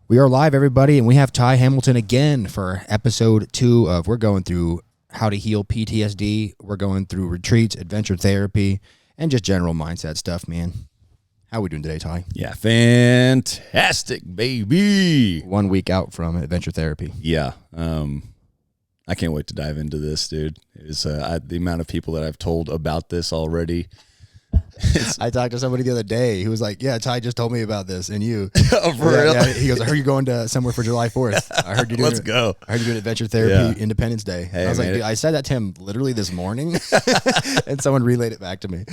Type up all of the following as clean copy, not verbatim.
We are live, everybody, and we have Ty Hamilton again for episode 2 of we're going through how to heal PTSD. We're going through retreats, adventure therapy, and just general mindset stuff, man. How are we doing today, Ty? Yeah, fantastic, baby. 1 week out from adventure therapy. Yeah, I can't wait to dive into this, dude. It's the amount of people that I've told about this already. I talked to somebody the other day who was like, yeah, Ty just told me about this, and you. Oh, for real? Yeah, he goes, I heard you going to somewhere for July 4th. I heard you doing Let's go. I heard you doing adventure therapy Independence Day. Hey, I was like, dude, I said that to him literally this morning, and someone relayed it back to me.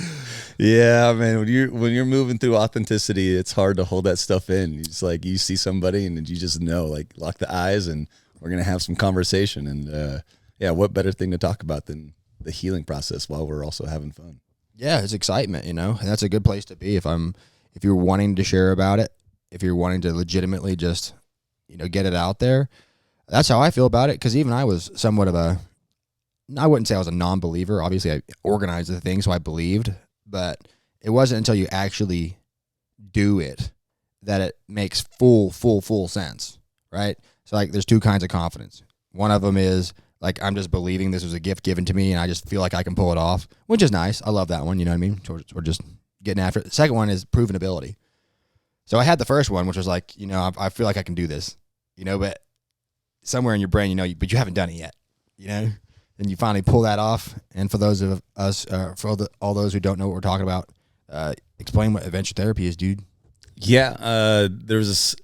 Yeah, man. When you're moving through authenticity, it's hard to hold that stuff in. It's like you see somebody and you just know, like, lock the eyes and we're gonna have some conversation. And what better thing to talk about than the healing process while we're also having fun? Yeah, it's excitement, and that's a good place to be if you're wanting to share about it, if you're wanting to legitimately just, get it out there. That's how I feel about it, because even I was somewhat of I wouldn't say I was a non-believer. Obviously, I organized the thing, so I believed, but it wasn't until you actually do it that it makes full sense, right? So, like, there's two kinds of confidence. One of them is, like, I'm just believing this was a gift given to me and I just feel like I can pull it off, which is nice. I love that one, you know what I mean? We're just getting after it. The second one is proven ability. So I had the first one, which was like, I feel like I can do this, but somewhere in your brain, but you haven't done it yet, and you finally pull that off. And for those of us, all those who don't know what we're talking about, explain what adventure therapy is, dude. Yeah, there was this.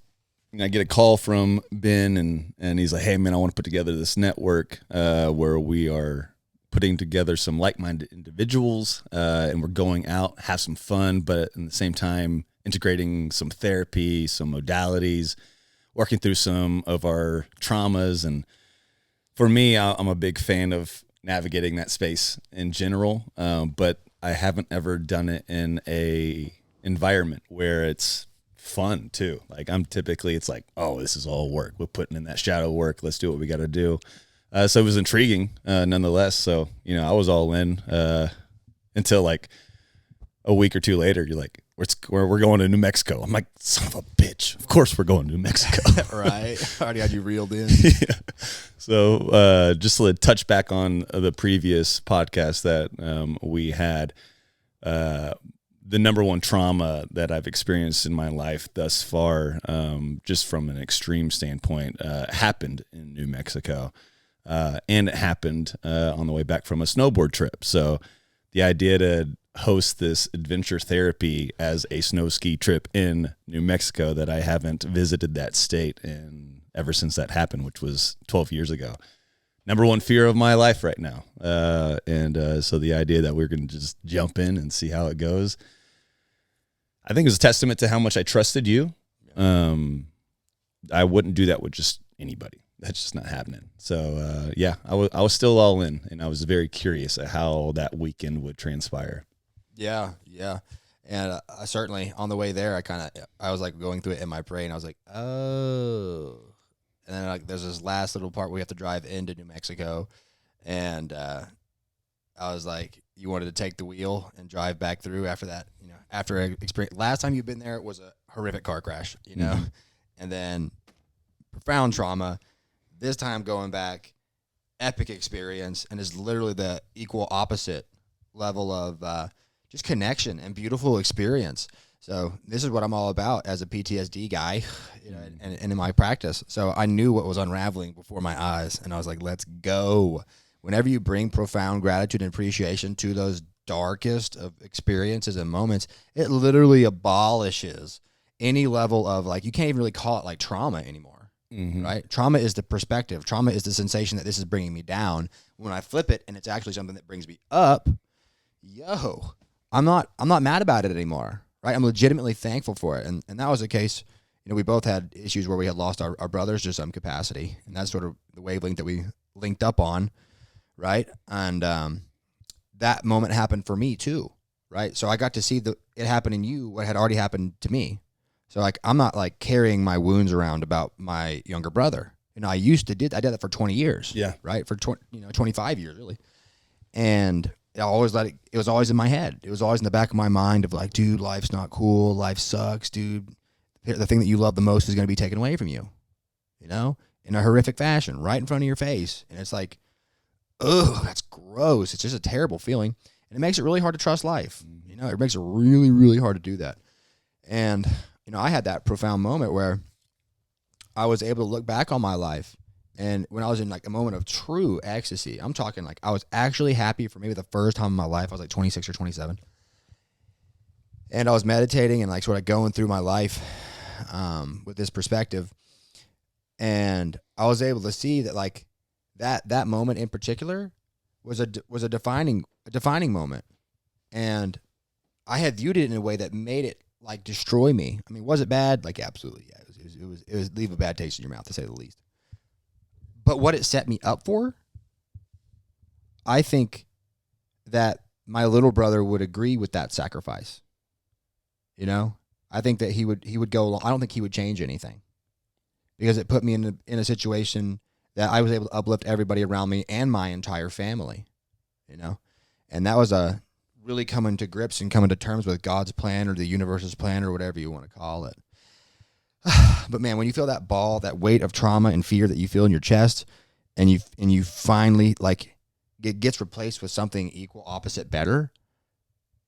I get a call from Ben, and he's like, hey, man, I want to put together this network where we are putting together some like-minded individuals, and we're going out, have some fun, but at the same time, integrating some therapy, some modalities, working through some of our traumas. And for me, I'm a big fan of navigating that space in general, but I haven't ever done it in a environment where it's fun too. Like, I'm typically, it's like, oh, this is all work. We're putting in that shadow work. Let's do what we got to do. So it was intriguing nonetheless. So, I was all in until like a week or two later, you're like, we're going to New Mexico. I'm like, son of a bitch. Of course we're going to New Mexico. Right. Already had you reeled in. Yeah. So just to touch back on the previous podcast that we had, the number one trauma that I've experienced in my life thus far, just from an extreme standpoint, happened in New Mexico. And it happened on the way back from a snowboard trip. So the idea to host this adventure therapy as a snow ski trip in New Mexico, that I haven't visited that state ever since that happened, which was 12 years ago. Number one fear of my life right now. So the idea that we're going to just jump in and see how it goes, I think it was a testament to how much I trusted you. I wouldn't do that with just anybody. That's just not happening. So, I was still all in, and I was very curious at how that weekend would transpire. Yeah. And I certainly, on the way there, I was like going through it in my brain. I was like, oh. And then there's this last little part where we have to drive into New Mexico. And I was like, you wanted to take the wheel and drive back through after that, after experience. Last time you've been there, it was a horrific car crash, Mm-hmm. and then profound trauma. This time going back, epic experience, and is literally the equal opposite level of just connection and beautiful experience. So this is what I'm all about as a PTSD guy, and in my practice. So I knew what was unraveling before my eyes, and I was like, let's go. Whenever you bring profound gratitude and appreciation to those darkest of experiences and moments, it literally abolishes any level of, like, you can't even really call it like trauma anymore, right? Trauma is the perspective. Trauma is the sensation that this is bringing me down. When I flip it and it's actually something that brings me up, I'm not mad about it anymore, right? I'm legitimately thankful for it. And that was the case. We both had issues where we had lost our brothers to some capacity, and that's sort of the wavelength that we linked up on, right? And that moment happened for me too, right? So I got to see it happen in you, what had already happened to me. So, like, I'm not like carrying my wounds around about my younger brother. I did that for 20 years. Yeah. Right. For 25 years really. And I always it was always in my head. It was always in the back of my mind of like, dude, life's not cool. Life sucks, dude. the thing that you love the most is going to be taken away from you, in a horrific fashion, right in front of your face. And it's like, ugh, that's gross. It's just a terrible feeling. And it makes it really hard to trust life. It makes it really, really hard to do that. And, I had that profound moment where I was able to look back on my life. And when I was in like a moment of true ecstasy, I'm talking like I was actually happy for maybe the first time in my life. I was like 26 or 27. And I was meditating and like sort of going through my life with this perspective. And I was able to see that like that moment in particular was a defining moment. And I had viewed it in a way that made it like destroy me. I mean, was it bad? Like, absolutely. Yeah, it was leave a bad taste in your mouth, to say the least. But what it set me up for, I think that my little brother would agree with that sacrifice. I think that he would go along. I don't think he would change anything, because it put me in a situation that I was able to uplift everybody around me and my entire family, and that was a really coming to grips and coming to terms with God's plan or the universe's plan or whatever you want to call it. But man, when you feel that ball, that weight of trauma and fear that you feel in your chest, and you finally like it gets replaced with something equal, opposite, better.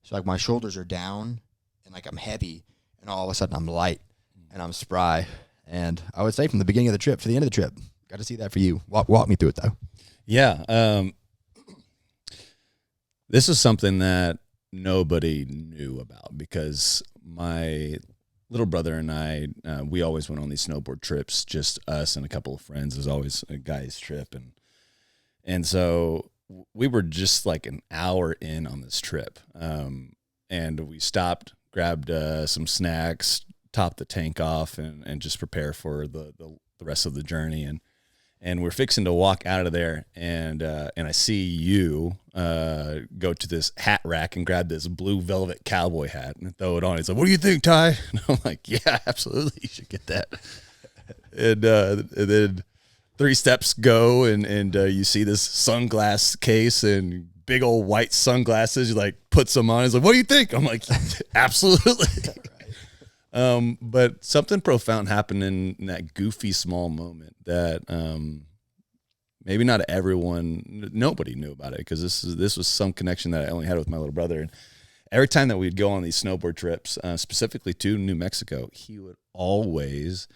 So like my shoulders are down and like I'm heavy, and all of a sudden I'm light and I'm spry. And I would say from the beginning of the trip to the end of the trip, got to see that for you. Walk me through it though. Yeah. This is something that nobody knew about, because my little brother and I, we always went on these snowboard trips, just us and a couple of friends. It was always a guy's trip. And so we were just like an hour in on this trip. And we stopped, grabbed some snacks, topped the tank off, and just prepare for the rest of the journey. And we're fixing to walk out of there, and I see you go to this hat rack and grab this blue velvet cowboy hat and throw it on. He's like, "What do you think, Ty?" And I'm like, "Yeah, absolutely, you should get that." And then 3 steps go, and you see this sunglass case and big old white sunglasses. You like puts them on. He's like, "What do you think?" I'm like, "Absolutely." But something profound happened in that goofy small moment that maybe not nobody knew about it, because this was some connection that I only had with my little brother. And every time that we'd go on these snowboard trips, specifically to New Mexico, he would always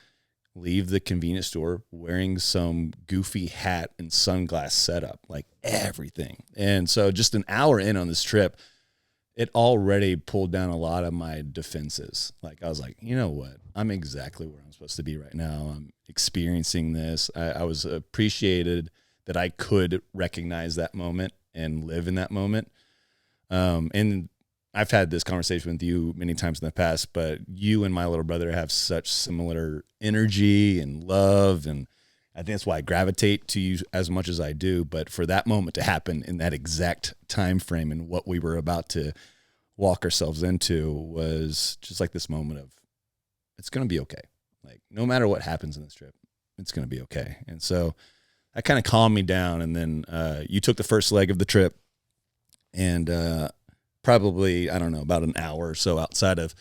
leave the convenience store wearing some goofy hat and sunglass setup, like everything. And so just an hour in on this trip, it already pulled down a lot of my defenses. Like I was like, you know what? I'm exactly where I'm supposed to be right now. I'm experiencing this. I was appreciated that I could recognize that moment and live in that moment. And I've had this conversation with you many times in the past, but you and my little brother have such similar energy and love, and I think that's why I gravitate to you as much as I do. But for that moment to happen in that exact time frame and what we were about to walk ourselves into was just like this moment of, it's going to be okay. Like no matter what happens in this trip, it's going to be okay. And so that kind of calmed me down. And then you took the first leg of the trip, and probably, I don't know, about an hour or so outside of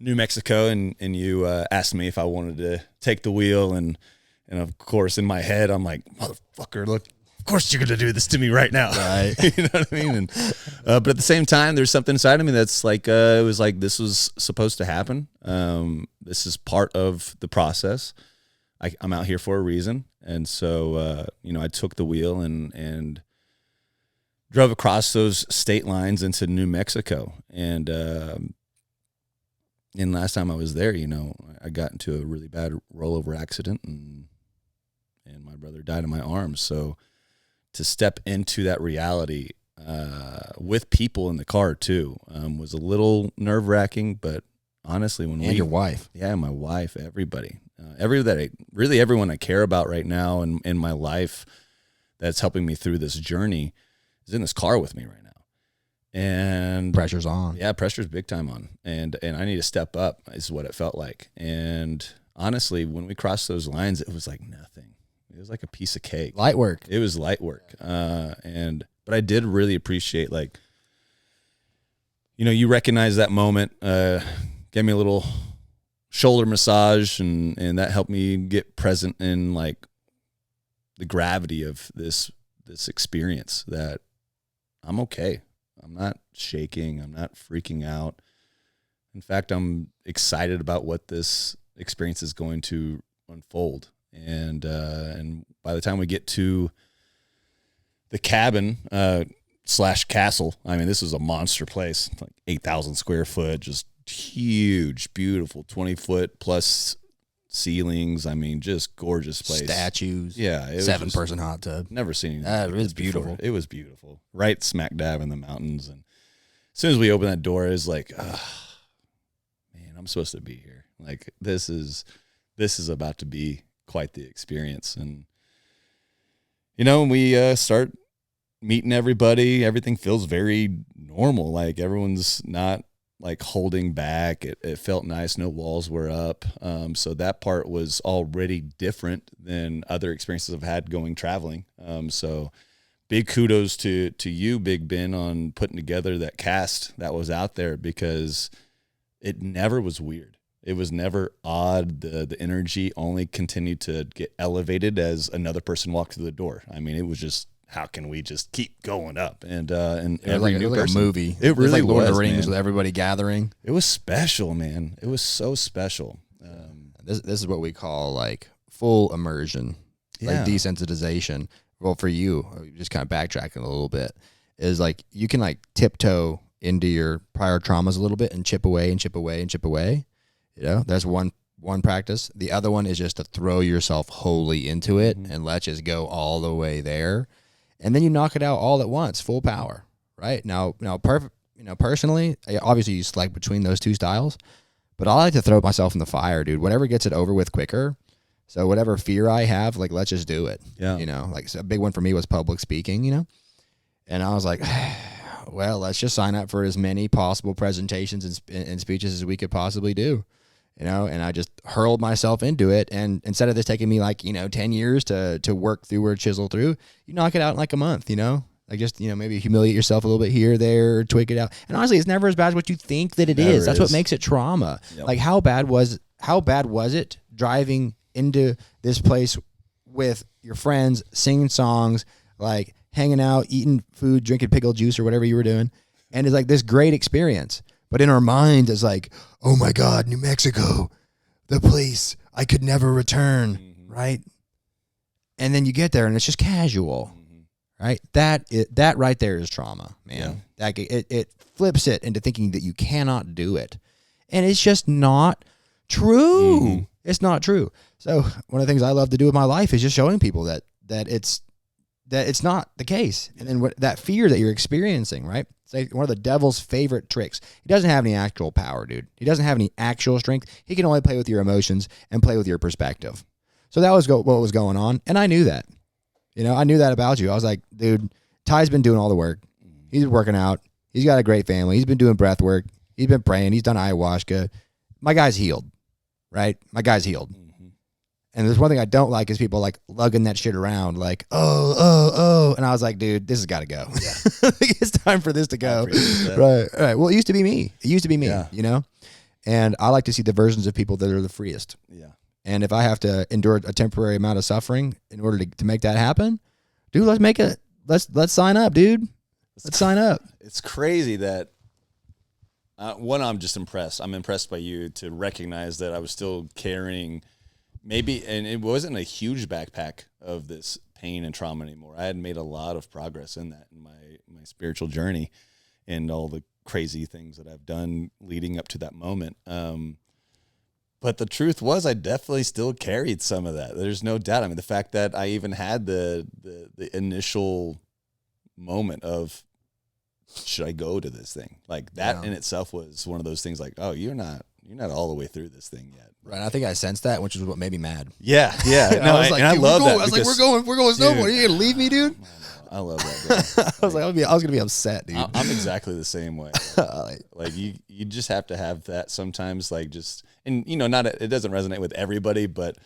New Mexico, and you asked me if I wanted to take the wheel, and of course, in my head, I'm like, motherfucker, look, of course you're going to do this to me right now. Right. You know what I mean? And, but at the same time, there's something inside of me that's like, it was like, this was supposed to happen. This is part of the process. I'm out here for a reason. And so, I took the wheel and drove across those state lines into New Mexico. And last time I was there, I got into a really bad rollover accident, and my brother died in my arms. So to step into that reality with people in the car too was a little nerve-wracking. But honestly, your wife, my wife, everybody, really everyone I care about right now in my life that's helping me through this journey is in this car with me right now. And pressure's on. Yeah, pressure's big time on. And I need to step up is what it felt like. And honestly, when we crossed those lines, it was like nothing. It was like a piece of cake. Light work. It was light work. But I did really appreciate, like, you recognize that moment, gave me a little shoulder massage, and that helped me get present in like the gravity of this experience, that I'm okay. I'm not shaking. I'm not freaking out. In fact, I'm excited about what this experience is going to unfold. And by the time we get to the cabin / castle, I mean, this is a monster place, like 8,000 square foot, just huge, beautiful, 20-foot plus ceilings. I mean, just gorgeous place. Statues. Yeah. 7-person hot tub. Never seen anything. It was beautiful. It was beautiful. Right smack dab in the mountains. And as soon as we opened that door, it was like, man, I'm supposed to be here. Like, this is about to be quite the experience. And, you know, we start meeting everybody. Everything feels very normal. Like, everyone's not like holding back. It felt nice. No walls were up. So that part was already different than other experiences I've had going traveling. So big kudos to you, Big Ben, on putting together that cast that was out there, because it never was weird. It was never odd. The energy only continued to get elevated as another person walked through the door. I mean, it was just, how can we just keep going up? And every new person, a movie. It really was like Lord of was, the Rings, man. with everybody gathering. It was special, man. It was so special. This is what we call like full immersion, like desensitization. Well, for you, just kind of backtracking a little bit, is like you can like tiptoe into your prior traumas a little bit and chip away and chip away and chip away. You know, that's one practice. The other one is just to throw yourself wholly into it and let's just go all the way there. And then you knock it out all at once, full power, right? Now, personally, obviously you select between those two styles, but I like to throw myself in the fire, dude. Whatever gets it over with quicker. So whatever fear I have, like, let's just do it. Yeah. You know, like a big one for me was public speaking, you know? And I was like, well, let's just sign up for as many possible presentations and speeches as we could possibly do. You know, and I just hurled myself into it. And instead of this taking me like, 10 years to work through or chisel through, you knock it out in like a month, like just, maybe humiliate yourself a little bit here, there, tweak it out. And honestly, it's never as bad as what you think that it is. That's what makes it trauma. Yep. Like how bad was it driving into this place with your friends, singing songs, like hanging out, eating food, drinking pickled juice or whatever you were doing. And it's like this great experience. But in our mind, it's like, oh my God, New Mexico, the place I could never return, right? And then you get there and it's just casual, right? That right there is trauma, man. Yeah. It flips it into thinking that you cannot do it. And it's just not true. It's not true. So one of the things I love to do with my life is just showing people that it's not the case. And then that fear that you're experiencing, right? It's like one of the devil's favorite tricks. He doesn't have any actual power, dude. He doesn't have any actual strength. He can only play with your emotions and play with your perspective. So that was what was going on. And I knew that. I knew that about you. I was like, dude, Ty's been doing all the work. He's working out. He's got a great family. He's been doing breath work. He's been praying. He's done ayahuasca. My guy's healed, right? My guy's healed. And there's one thing I don't like is people like lugging that shit around like, oh. And I was like, dude, this has got to go. Yeah. It's time for this to go. Right. Well, it used to be me. And I like to see the versions of people that are the freest. Yeah. And if I have to endure a temporary amount of suffering in order to make that happen, dude, let's sign up, dude. Let's sign up. It's crazy that, I'm just impressed. I'm impressed by you to recognize that I was still carrying maybe, and it wasn't a huge backpack of this pain and trauma anymore. I had made a lot of progress in that, in my spiritual journey and all the crazy things that I've done leading up to that moment. But the truth was I definitely still carried some of that. There's no doubt. I mean, the fact that I even had the initial moment of, should I go to this thing? Like that in itself was one of those things like, oh, you're not all the way through this thing yet. Right. I think I sensed that, which is what made me mad. Yeah. No, I was like, and I love that. I was like, we're going snowboarding. Are you going to leave me, dude? I love that, bro. I was like, I was going to be upset, dude. I'm exactly the same way. Like you just have to have that sometimes, like just, and it doesn't resonate with everybody, but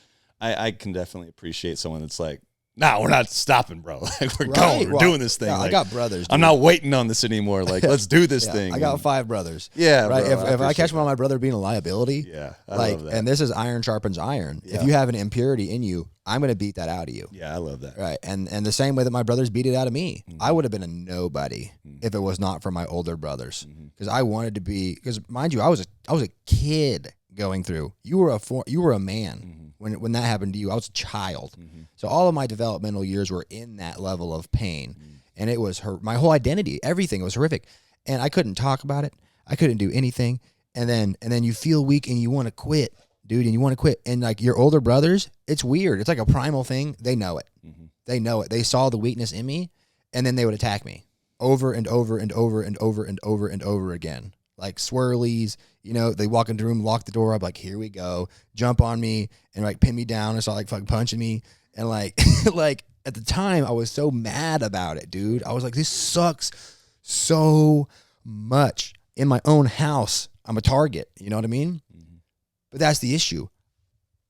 I can definitely appreciate someone that's like, nah, we're not stopping, bro. Like, we're Right. going. We're Well, doing this thing. yeah, Like, I got brothers. I'm dude. not waiting on this anymore. Like, let's do this Yeah, thing. I got 5 brothers. Yeah, Right. bro, if I appreciate catch one of that. my brother being a liability, Yeah, I like, love that. and this is iron sharpens iron. Yeah. If you have an impurity in you, I'm going to beat that out of you. Yeah, I love that. Right. And the same way that my brothers beat it out of me, I would have been a nobody if it was not for my older brothers. Because I wanted to be, because mind you, I was a kid going through. You were a man when that happened to you. I was a child. So all of my developmental years were in that level of pain. And it was my whole identity, everything was horrific. And I couldn't talk about it. I couldn't do anything. And then you feel weak and you want to quit, dude, and you want to quit. And like your older brothers, it's weird. It's like a primal thing. They know it. They know it. They saw the weakness in me, and then they would attack me over and over and over and over and over and over again. Like swirlies, they walk into the room, lock the door up, like, here we go, jump on me and like pin me down and start like fucking punching me. And like, like at the time I was so mad about it, dude. I was like, this sucks so much. In my own house, I'm a target. You know what I mean? But that's the issue.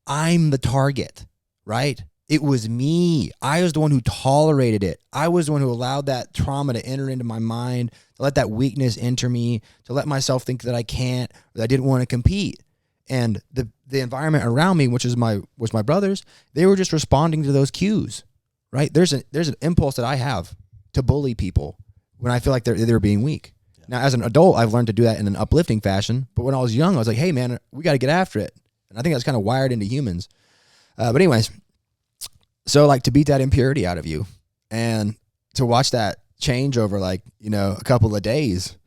I'm the target, right? It was me. I was the one who tolerated it. I was the one who allowed that trauma to enter into my mind, to let that weakness enter me, to let myself think that I can't, that I didn't want to compete. And the environment around me, was my brothers, they were just responding to those cues, right? There's an impulse that I have to bully people when I feel like they're being weak. Yeah. Now, as an adult, I've learned to do that in an uplifting fashion. But when I was young, I was like, hey, man, we got to get after it. And I think that's kind of wired into humans. But anyways, so like to beat that impurity out of you and to watch that change over like, a couple of days,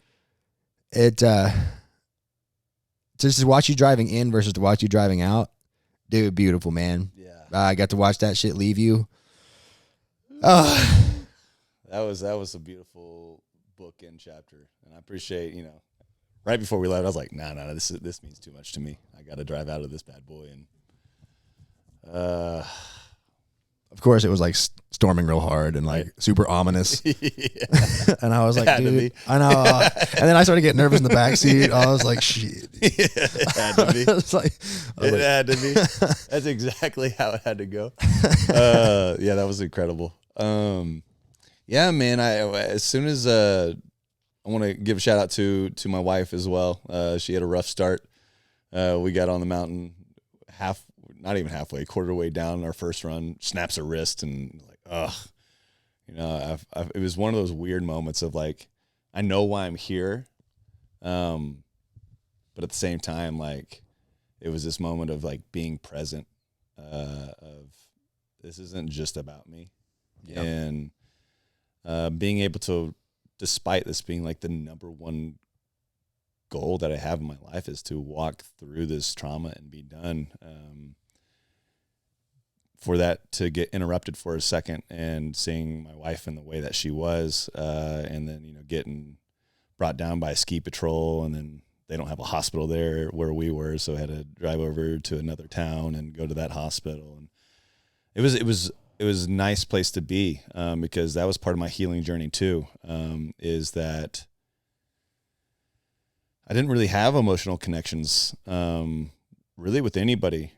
it just to watch you driving in versus to watch you driving out, dude, beautiful, man. Yeah. I got to watch that shit leave you. That was a beautiful bookend chapter. And I appreciate, right before we left, I was like, no, this means too much to me. I got to drive out of this bad boy. And, of course, it was like storming real hard and like super ominous. And I was like, dude, I know. And then I started getting nervous in the backseat. I was like, shit. It had to be. It had to be. That's exactly how it had to go. Yeah, that was incredible. Yeah, man. As soon as I want to give a shout out to my wife as well. She had a rough start. We got on the mountain not even halfway, quarter way down our first run, snaps her wrist and like, it was one of those weird moments of like, I know why I'm here. But at the same time, like it was this moment of like being present, of this isn't just about me. Yep. And being able to, despite this being like the number one goal that I have in my life is to walk through this trauma and be done. For that to get interrupted for a second and seeing my wife in the way that she was, and then, getting brought down by a ski patrol, and then they don't have a hospital there where we were. So I had to drive over to another town and go to that hospital. And it was a nice place to be, because that was part of my healing journey too, is that I didn't really have emotional connections, really with anybody.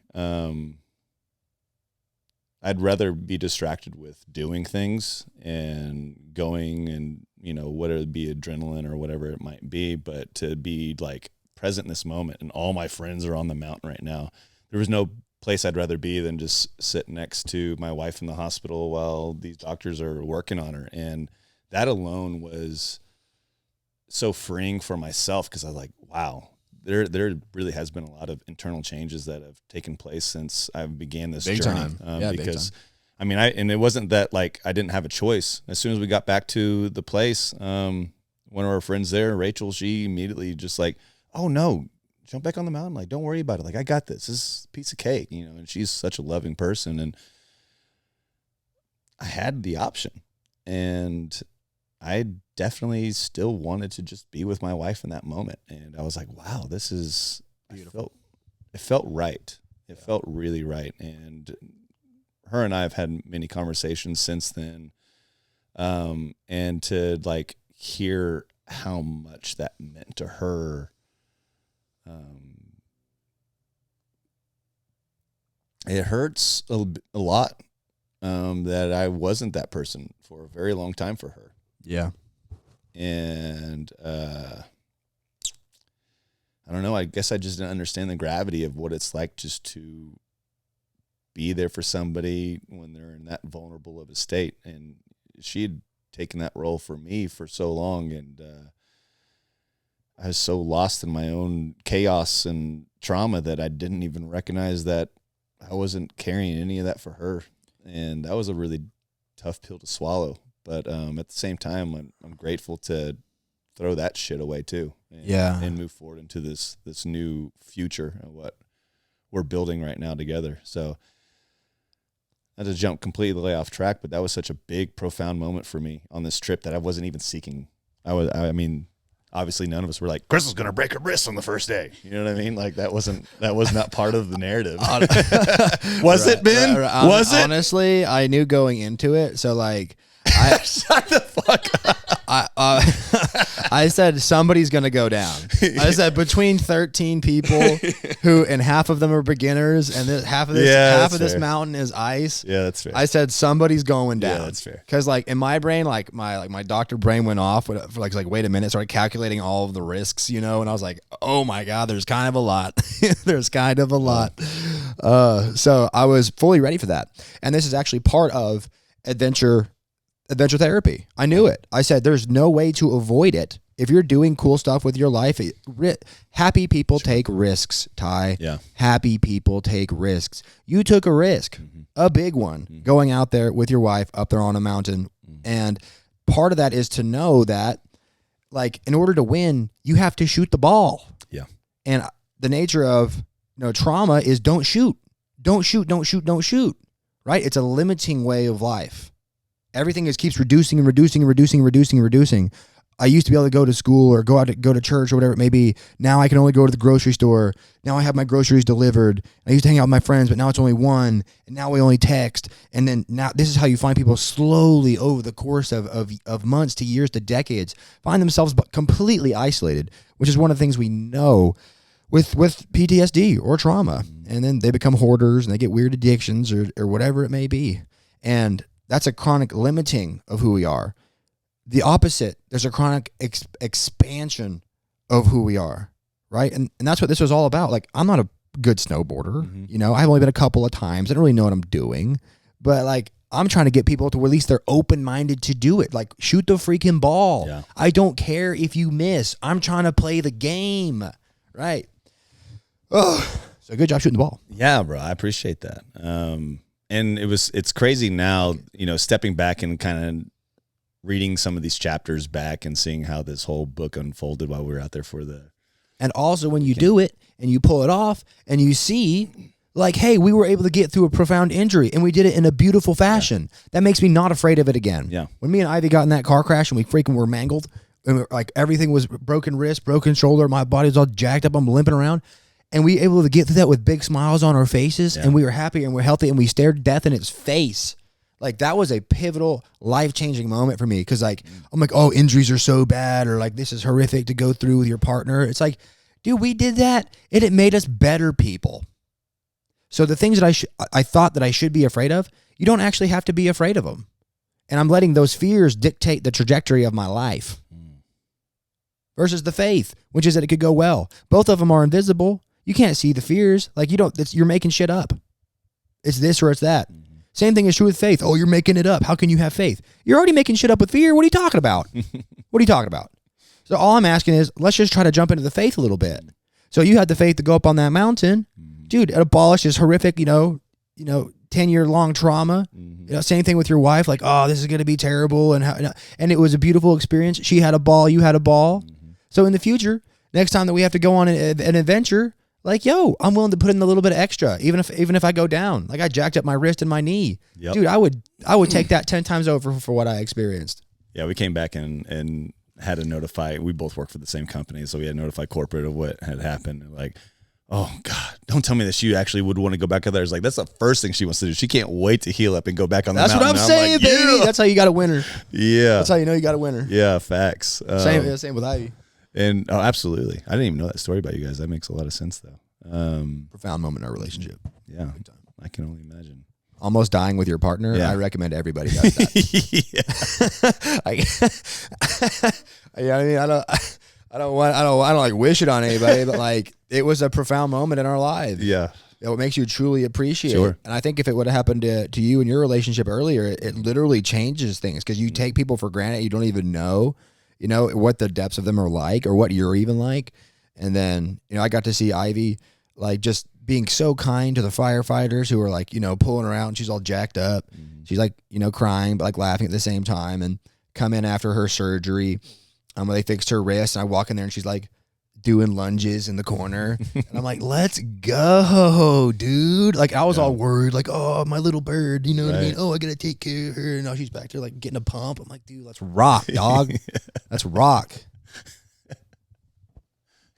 I'd rather be distracted with doing things and going and, whether it be adrenaline or whatever it might be, but to be like present in this moment. And all my friends are on the mountain right now. There was no place I'd rather be than just sit next to my wife in the hospital while these doctors are working on her. And that alone was so freeing for myself, because I was like, wow, there really has been a lot of internal changes that have taken place since I began this big journey. Time. Yeah, because big time. I mean, and it wasn't that like I didn't have a choice. As soon as we got back to the place, one of our friends there, Rachel, she immediately just like, oh no, jump back on the mountain. Like, don't worry about it. Like, I got this. This is a piece of cake, and she's such a loving person. And I had the option, and I definitely still wanted to just be with my wife in that moment. And I was like, wow, this is beautiful. It felt right. It felt really right. And her and I have had many conversations since then. And to like hear how much that meant to her. It hurts a lot that I wasn't that person for a very long time for her. Yeah. And I don't know. I guess I just didn't understand the gravity of what it's like just to be there for somebody when they're in that vulnerable of a state. And she had taken that role for me for so long, and I was so lost in my own chaos and trauma that I didn't even recognize that I wasn't carrying any of that for her. And that was a really tough pill to swallow. But at the same time, I'm grateful to throw that shit away too. And move forward into this new future of what we're building right now together. So I had to jump completely off track, but that was such a big, profound moment for me on this trip that I wasn't even seeking. I mean, obviously none of us were like, Crystal's going to break her wrist on the first day. You know what I mean? Like that was not part of the narrative. Was it, Ben? Was it? Honestly, I knew going into it. So like, shut the fuck up. I said somebody's gonna go down. I said between 13 people who, and half of them are beginners, and half of this mountain is ice. Yeah, that's fair. I said somebody's going down. Yeah, that's fair. Because like in my brain, like my doctor brain went off for like wait a minute, started calculating all of the risks, and I was like, oh my god, there's kind of a lot. There's kind of a lot. So I was fully ready for that, and this is actually part of adventure therapy. I knew it. I said, there's no way to avoid it. If you're doing cool stuff with your life, happy people take risks, Ty. Yeah. Happy people take risks. You took a risk, a big one, going out there with your wife up there on a mountain. And part of that is to know that, like, in order to win, you have to shoot the ball. Yeah. And the nature of trauma is don't shoot. Don't shoot, don't shoot, don't shoot. Right? It's a limiting way of life. Everything keeps reducing and reducing and reducing and reducing and reducing. I used to be able to go to school or go to church or whatever it may be. Now I can only go to the grocery store. Now I have my groceries delivered. I used to hang out with my friends, but now it's only one. And now we only text. And then now this is how you find people slowly over the course of months to years to decades find themselves completely isolated, which is one of the things we know with PTSD or trauma. And then they become hoarders and they get weird addictions or whatever it may be. And that's a chronic limiting of who we are. The opposite, there's a chronic expansion of who we are, right? And that's what this was all about. Like, I'm not a good snowboarder. I've only been a couple of times. I don't really know what I'm doing. But, like, I'm trying to get people to where at least they're open-minded to do it. Like, shoot the freaking ball. Yeah. I don't care if you miss. I'm trying to play the game, right? Oh, so good job shooting the ball. Yeah, bro. I appreciate that. And it's crazy now, stepping back and kind of reading some of these chapters back and seeing how this whole book unfolded while we were out there for the. And also when you do it and you pull it off and you see like, hey, we were able to get through a profound injury and we did it in a beautiful fashion. Yeah. That makes me not afraid of it again. Yeah. When me and Ivy got in that car crash and we freaking were mangled and like everything was broken wrist, broken shoulder, my body's all jacked up, I'm limping around. And we were able to get through that with big smiles on our faces, and we were happy and we're healthy, and we stared death in its face. Like, that was a pivotal, life-changing moment for me, because, like, I'm like, oh, injuries are so bad, or, like, this is horrific to go through with your partner. It's like, dude, we did that, and it made us better people. So the things that I thought that I should be afraid of, you don't actually have to be afraid of them. And I'm letting those fears dictate the trajectory of my life. Versus the faith, which is that it could go well. Both of them are invisible. You can't see the fears. Like, you're making shit up. It's this or it's that. Same thing is true with faith. Oh, you're making it up. How can you have faith? You're already making shit up with fear. What are you talking about? What are you talking about? So all I'm asking is, let's just try to jump into the faith a little bit. So you had the faith to go up on that mountain. Dude, it abolished this horrific, 10-year-long trauma. Same thing with your wife. Like, oh, this is going to be terrible. And it was a beautiful experience. She had a ball. You had a ball. So in the future, next time that we have to go on an adventure, like, yo, I'm willing to put in a little bit of extra, even if I go down. Like, I jacked up my wrist and my knee. Yep. Dude, I would take that 10 times over for what I experienced. Yeah, we came back and had to notify. We both work for the same company, so we had to notify corporate of what had happened. And like, oh God, don't tell me that she actually would want to go back up there. It's like, that's the first thing she wants to do. She can't wait to heal up and go back on the mountain. That's what I'm saying, like, baby. Yeah. That's how you got a winner. Yeah. That's how you know you got a winner. Yeah, facts. Same with Ivy. And oh, absolutely. I didn't even know that story about you guys. That makes a lot of sense, though. Profound moment in our relationship. Yeah, I can only imagine. almost dying with your partner, Yeah. I recommend everybody does that. I mean, I don't like wish it on anybody, but like it was a profound moment in our lives. Yeah. It makes you truly appreciate. Sure. And I think if it would have happened to you in your relationship earlier, it literally changes things because you take people for granted. You don't even know, what the depths of them are like or what you're even like. And then, I got to see Ivy like just being so kind to the firefighters who were like, pulling her out and she's all jacked up. She's like, crying, but like laughing at the same time, and come in after her surgery. When they fixed her wrist, and I walk in there and she's like doing lunges in the corner. And I'm like, let's go, dude. Like I was all worried, like, oh, my little bird, you know what I mean? Oh, I got to take care of her. And now she's back there like getting a pump. I'm like, dude, let's rock, dog. Let's rock.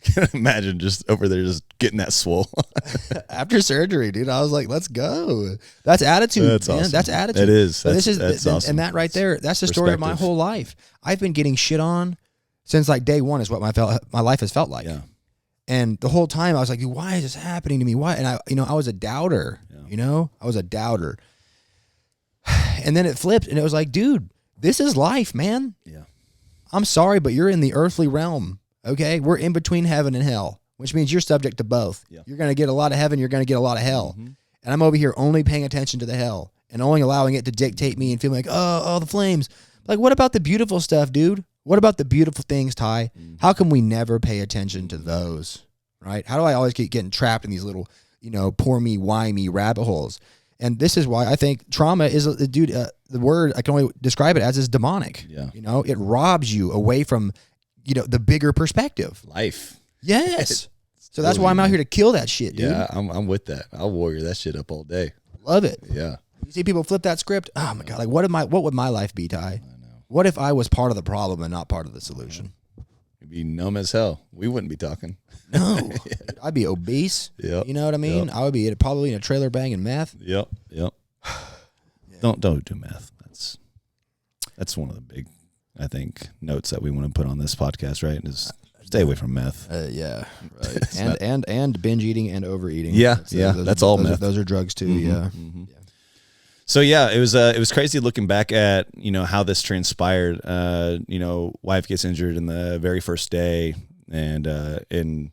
Can't imagine just over there just getting that swole. After surgery, dude, I was like, let's go. That's attitude. That's man. awesome. That's attitude. It is. But That's awesome. And that right there, that's the story of my Perspective. whole life. I've been getting shit on since like day one is what my life has felt like. Yeah. And the whole time I was like, dude, why is this happening to me? Why? And I was a doubter, I was a doubter. And then it flipped and it was like, dude, this is life, man. Yeah. I'm sorry, but you're in the earthly realm. Okay. We're in between heaven and hell, which means you're subject to both. Yeah. You're going to get a lot of heaven. You're going to get a lot of hell. And I'm over here only paying attention to the hell and only allowing it to dictate me and feeling like, oh, the flames. Like, what about the beautiful stuff, dude? What about the beautiful things, Ty? How come we never pay attention to those, right? How do I always keep getting trapped in these little, poor me, why me rabbit holes? And this is why I think trauma is, the word I can only describe it as is demonic. Yeah. It robs you away from, the bigger perspective. Life. Yes. So that's why I'm out here to kill that shit, dude. Yeah, I'm with that. I'll warrior that shit up all day. Love it. Yeah. You see people flip that script. Oh my God. Like what would my life be, Ty? What if I was part of the problem and not part of the solution? You'd be numb as hell. We wouldn't be talking. No. I'd be obese. Yep. You know what I mean? Yep. I would be probably in a trailer banging meth. Yep. Don't do meth. That's one of the big, I think, notes that we want to put on this podcast, right? Is stay away from meth. Yeah. Right. and binge eating and overeating. Yeah. Those That's are, all those meth. Are, those are drugs too. Yeah. Yeah. So yeah, it was crazy looking back at, how this transpired. Wife gets injured in the very first day, and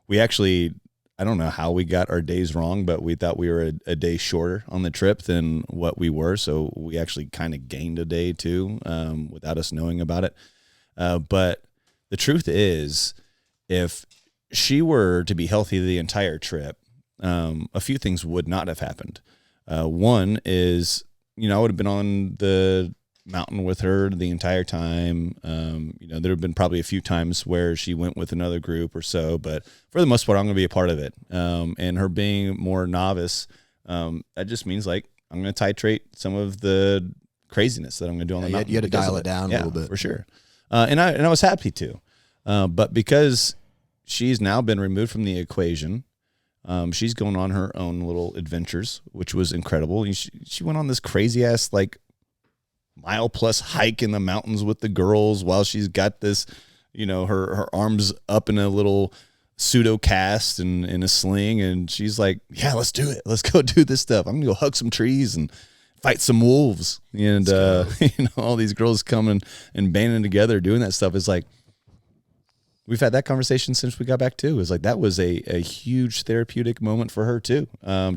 we actually, I don't know how we got our days wrong, but we thought we were a day shorter on the trip than what we were. So we actually kind of gained a day too, without us knowing about it. But the truth is, if she were to be healthy the entire trip, a few things would not have happened. One is, I would have been on the mountain with her the entire time. There have been probably a few times where she went with another group or so, but for the most part, I'm going to be a part of it. And her being more novice, that just means like I'm going to titrate some of the craziness that I'm going to do on the mountain. You had to dial it down a little bit. For sure. And I was happy to, but because she's now been removed from the equation, she's going on her own little adventures, which was incredible. She went on this crazy ass like mile-plus hike in the mountains with the girls while she's got this, her arms up in a little pseudo cast and in a sling, and she's like, "Yeah, let's do it. Let's go do this stuff. I'm gonna go hug some trees and fight some wolves." And all these girls coming and banding together doing that stuff is like. We've had that conversation since we got back too. It's like that was a huge therapeutic moment for her too.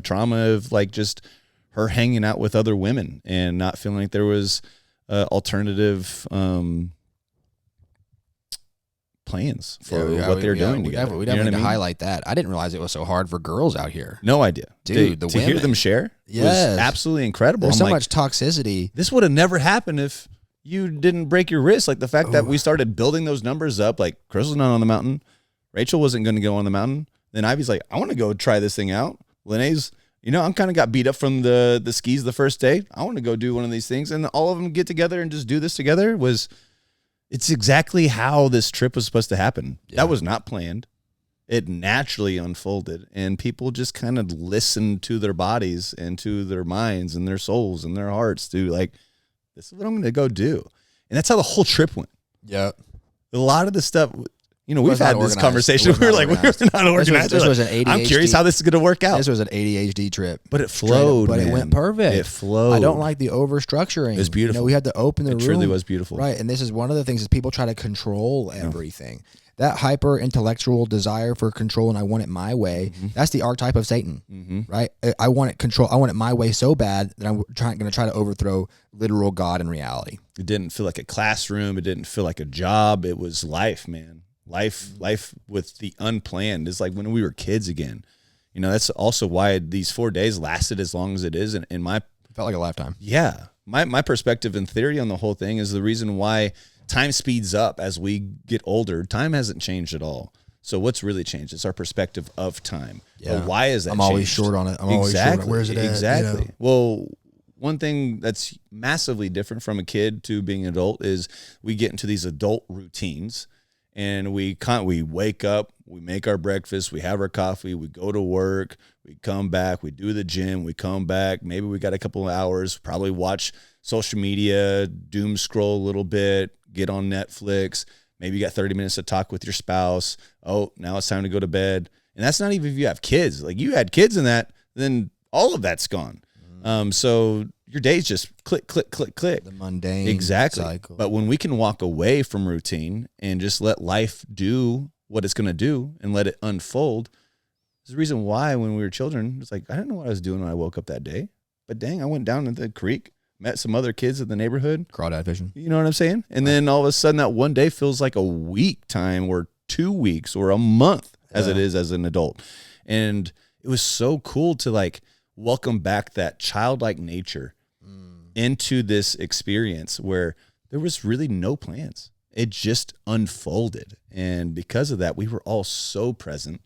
Trauma of like just her hanging out with other women and not feeling like there was alternative plans for what they're doing together. We definitely need to highlight that. I didn't realize it was so hard for girls out here. No idea, dude. To hear them share was absolutely incredible. There's so much toxicity. This would have never happened if you didn't break your wrist. Like the fact that we started building those numbers up, like Chris was not on the mountain. Rachel wasn't going to go on the mountain. Then Ivy's like, I want to go try this thing out. Lene's, I'm kind of got beat up from the skis the first day. I want to go do one of these things. And all of them get together and just do this together it's exactly how this trip was supposed to happen. Yeah. That was not planned. It naturally unfolded, and people just kind of listened to their bodies and to their minds and their souls and their hearts to like, this is what I'm going to go do. And that's how the whole trip went. Yeah. A lot of the stuff, You know, we've had this conversation. We were like, we're not organized. This was an ADHD. I'm curious how this is going to work out. This was an ADHD trip. But it flowed, But man. it went perfect. It flowed. I don't like the overstructuring. It was beautiful. You know, we had to open the room. It truly was beautiful. Right, and this is one of the things is people try to control everything. That hyper intellectual desire for control, and I want it my way. That's the archetype of Satan, right? I want it control. I want it my way so bad that I'm going to try to overthrow literal God and reality. It didn't feel like a classroom. It didn't feel like a job. It was life, man. Life with the unplanned is like when we were kids again. You know, that's also why these 4 days lasted as long as it is. And in my felt like a lifetime. Yeah, my perspective and theory on the whole thing is the reason why time speeds up as we get older. Time hasn't changed at all. So what's really changed? It's our perspective of time. Yeah. But why is that? I'm always short on it. I'm always short on it. Where's it at? Exactly. You know? Well, one thing that's massively different from a kid to being an adult is we get into these adult routines, and we wake up, we make our breakfast, we have our coffee, we go to work, we come back, we do the gym, we come back, maybe we got a couple of hours, probably watch social media, doom scroll a little bit, get on Netflix, maybe you got 30 minutes to talk with your spouse. Oh, now it's time to go to bed. And that's not even if you have kids. Like you had kids in that, then all of that's gone. So your days just click, click, click, click. The mundane exactly. cycle. But when we can walk away from routine and just let life do what it's going to do and let it unfold, there's a reason why when we were children, it's like, I didn't know what I was doing when I woke up that day. But dang, I went down to the creek, met some other kids in the neighborhood. Crawdad fishing. You know what I'm saying? And then all of a sudden that one day feels like a week time or 2 weeks or a month as it is as an adult. And it was so cool to like welcome back that childlike nature into this experience where there was really no plans. It just unfolded. And because of that, we were all so present.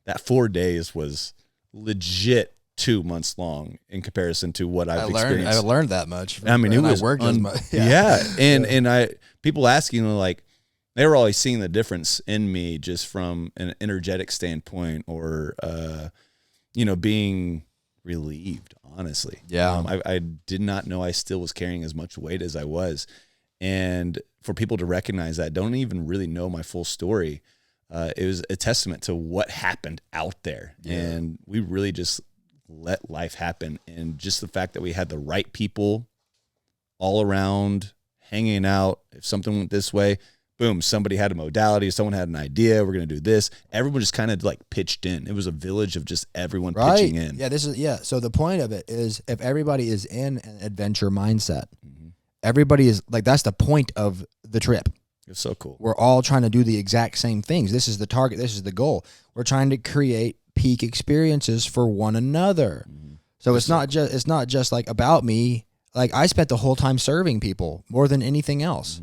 That 4 days was legit 2 months long in comparison to what I've experienced. I learned that much. I mean, it was worked as much. Yeah. And people asking like, they were always seeing the difference in me just from an energetic standpoint or, being relieved, honestly. Yeah. I did not know I still was carrying as much weight as I was. And for people to recognize that, don't even really know my full story, it was a testament to what happened out there. Yeah. And we really just let life happen. And just the fact that we had the right people all around hanging out. If something went this way, boom, somebody had a modality, someone had an idea, we're going to do this. Everyone just kind of like pitched in. It was a village of just everyone pitching in. Yeah, so the point of it is if everybody is in an adventure mindset, everybody is like, that's the point of the trip. It's so cool. We're all trying to do the exact same things. This is the target. This is the goal. We're trying to create peak experiences for one another. So it's not just like about me. Like I spent the whole time serving people more than anything else.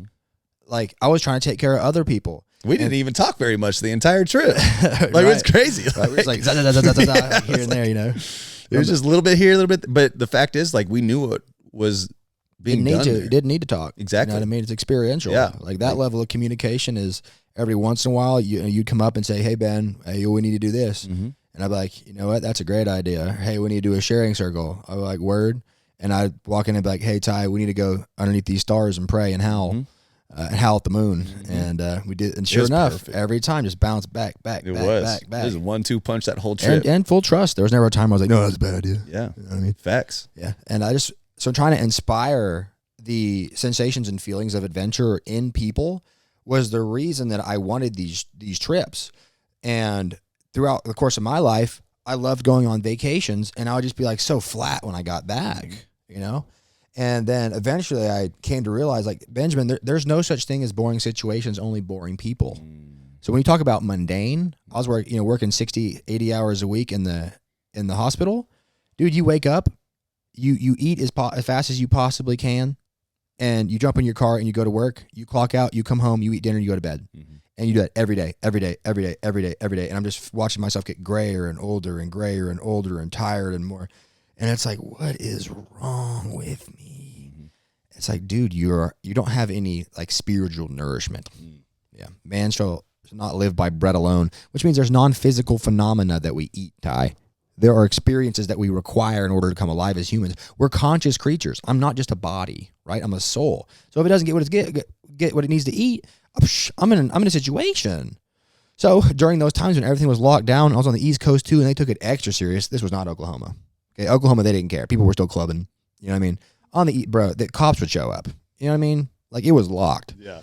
Like I was trying to take care of other people. We didn't even talk very much the entire trip. Like it's crazy. Right. It was like here and there, you know. It was just a little bit here, a little bit. But the fact is, like we knew what was being done. You didn't need to talk. Exactly. You know what I mean? It's experiential. Yeah. Like that level of communication is every once in a while you'd come up and say, "Hey Ben, hey, we need to do this," and I'd be like, "You know what? That's a great idea. Hey, we need to do a sharing circle." I'd be like, "Word," and I'd walk in and be like, "Hey Ty, we need to go underneath these stars and pray and howl." And howl at the moon, and we did, and sure enough, perfect. every time just bounce back. It was a 1-2 punch that whole trip, and full trust. There was never a time I was like, "No, that's a bad idea." Yeah, you know what I mean, facts. Yeah, and so trying to inspire the sensations and feelings of adventure in people was the reason that I wanted these trips. And throughout the course of my life, I loved going on vacations, and I would just be like so flat when I got back, you know. And then eventually I came to realize, like, Benjamin, there's no such thing as boring situations, only boring people. So when you talk about mundane, I was working 60, 80 hours a week in the hospital. Dude, you wake up, you eat as fast as you possibly can, and you jump in your car and you go to work, you clock out, you come home, you eat dinner, you go to bed. And you do that every day. And I'm just watching myself get grayer and older and tired and more. And it's like, what is wrong with me? It's like, dude, you don't have any like spiritual nourishment. Yeah. Man shall not live by bread alone, which means there's non-physical phenomena that we eat, Ty. There are experiences that we require in order to come alive as humans. We're conscious creatures. I'm not just a body, right? I'm a soul. So if it doesn't get what it needs to eat, I'm in a situation. So during those times when everything was locked down, I was on the East Coast too, and they took it extra serious. This was not Oklahoma. Okay, Oklahoma, they didn't care. People were still clubbing. You know what I mean? On the bro, the cops would show up. You know what I mean? Like, it was locked. Yeah.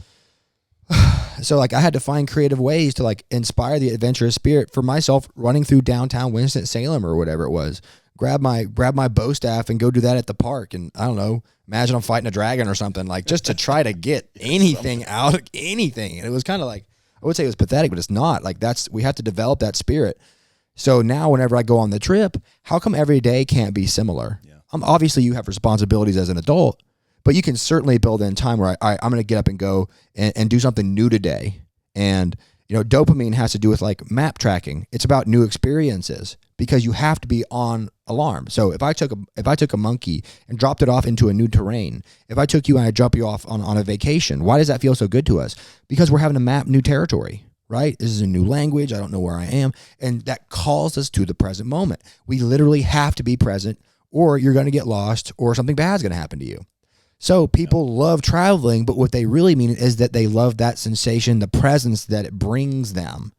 So like I had to find creative ways to like inspire the adventurous spirit for myself, running through downtown Winston-Salem or whatever it was. Grab my bow staff and go do that at the park. And I don't know, imagine I'm fighting a dragon or something, like just to try to get anything out of anything. And it was kind of like, I would say it was pathetic, but it's not. Like, we have to develop that spirit. So now whenever I go on the trip, how come every day can't be similar? Yeah. Obviously you have responsibilities as an adult, but you can certainly build in time where I'm going to get up and go and do something new today. And, you know, dopamine has to do with like map tracking. It's about new experiences because you have to be on alarm. So if I took a monkey and dropped it off into a new terrain, if I took you and I drop you off on a vacation, why does that feel so good to us? Because we're having to map new territory, right? This is a new language. I don't know where I am. And that calls us to the present moment. We literally have to be present, or you're going to get lost, or something bad is going to happen to you. So people love traveling, but what they really mean is that they love that sensation, the presence that it brings them.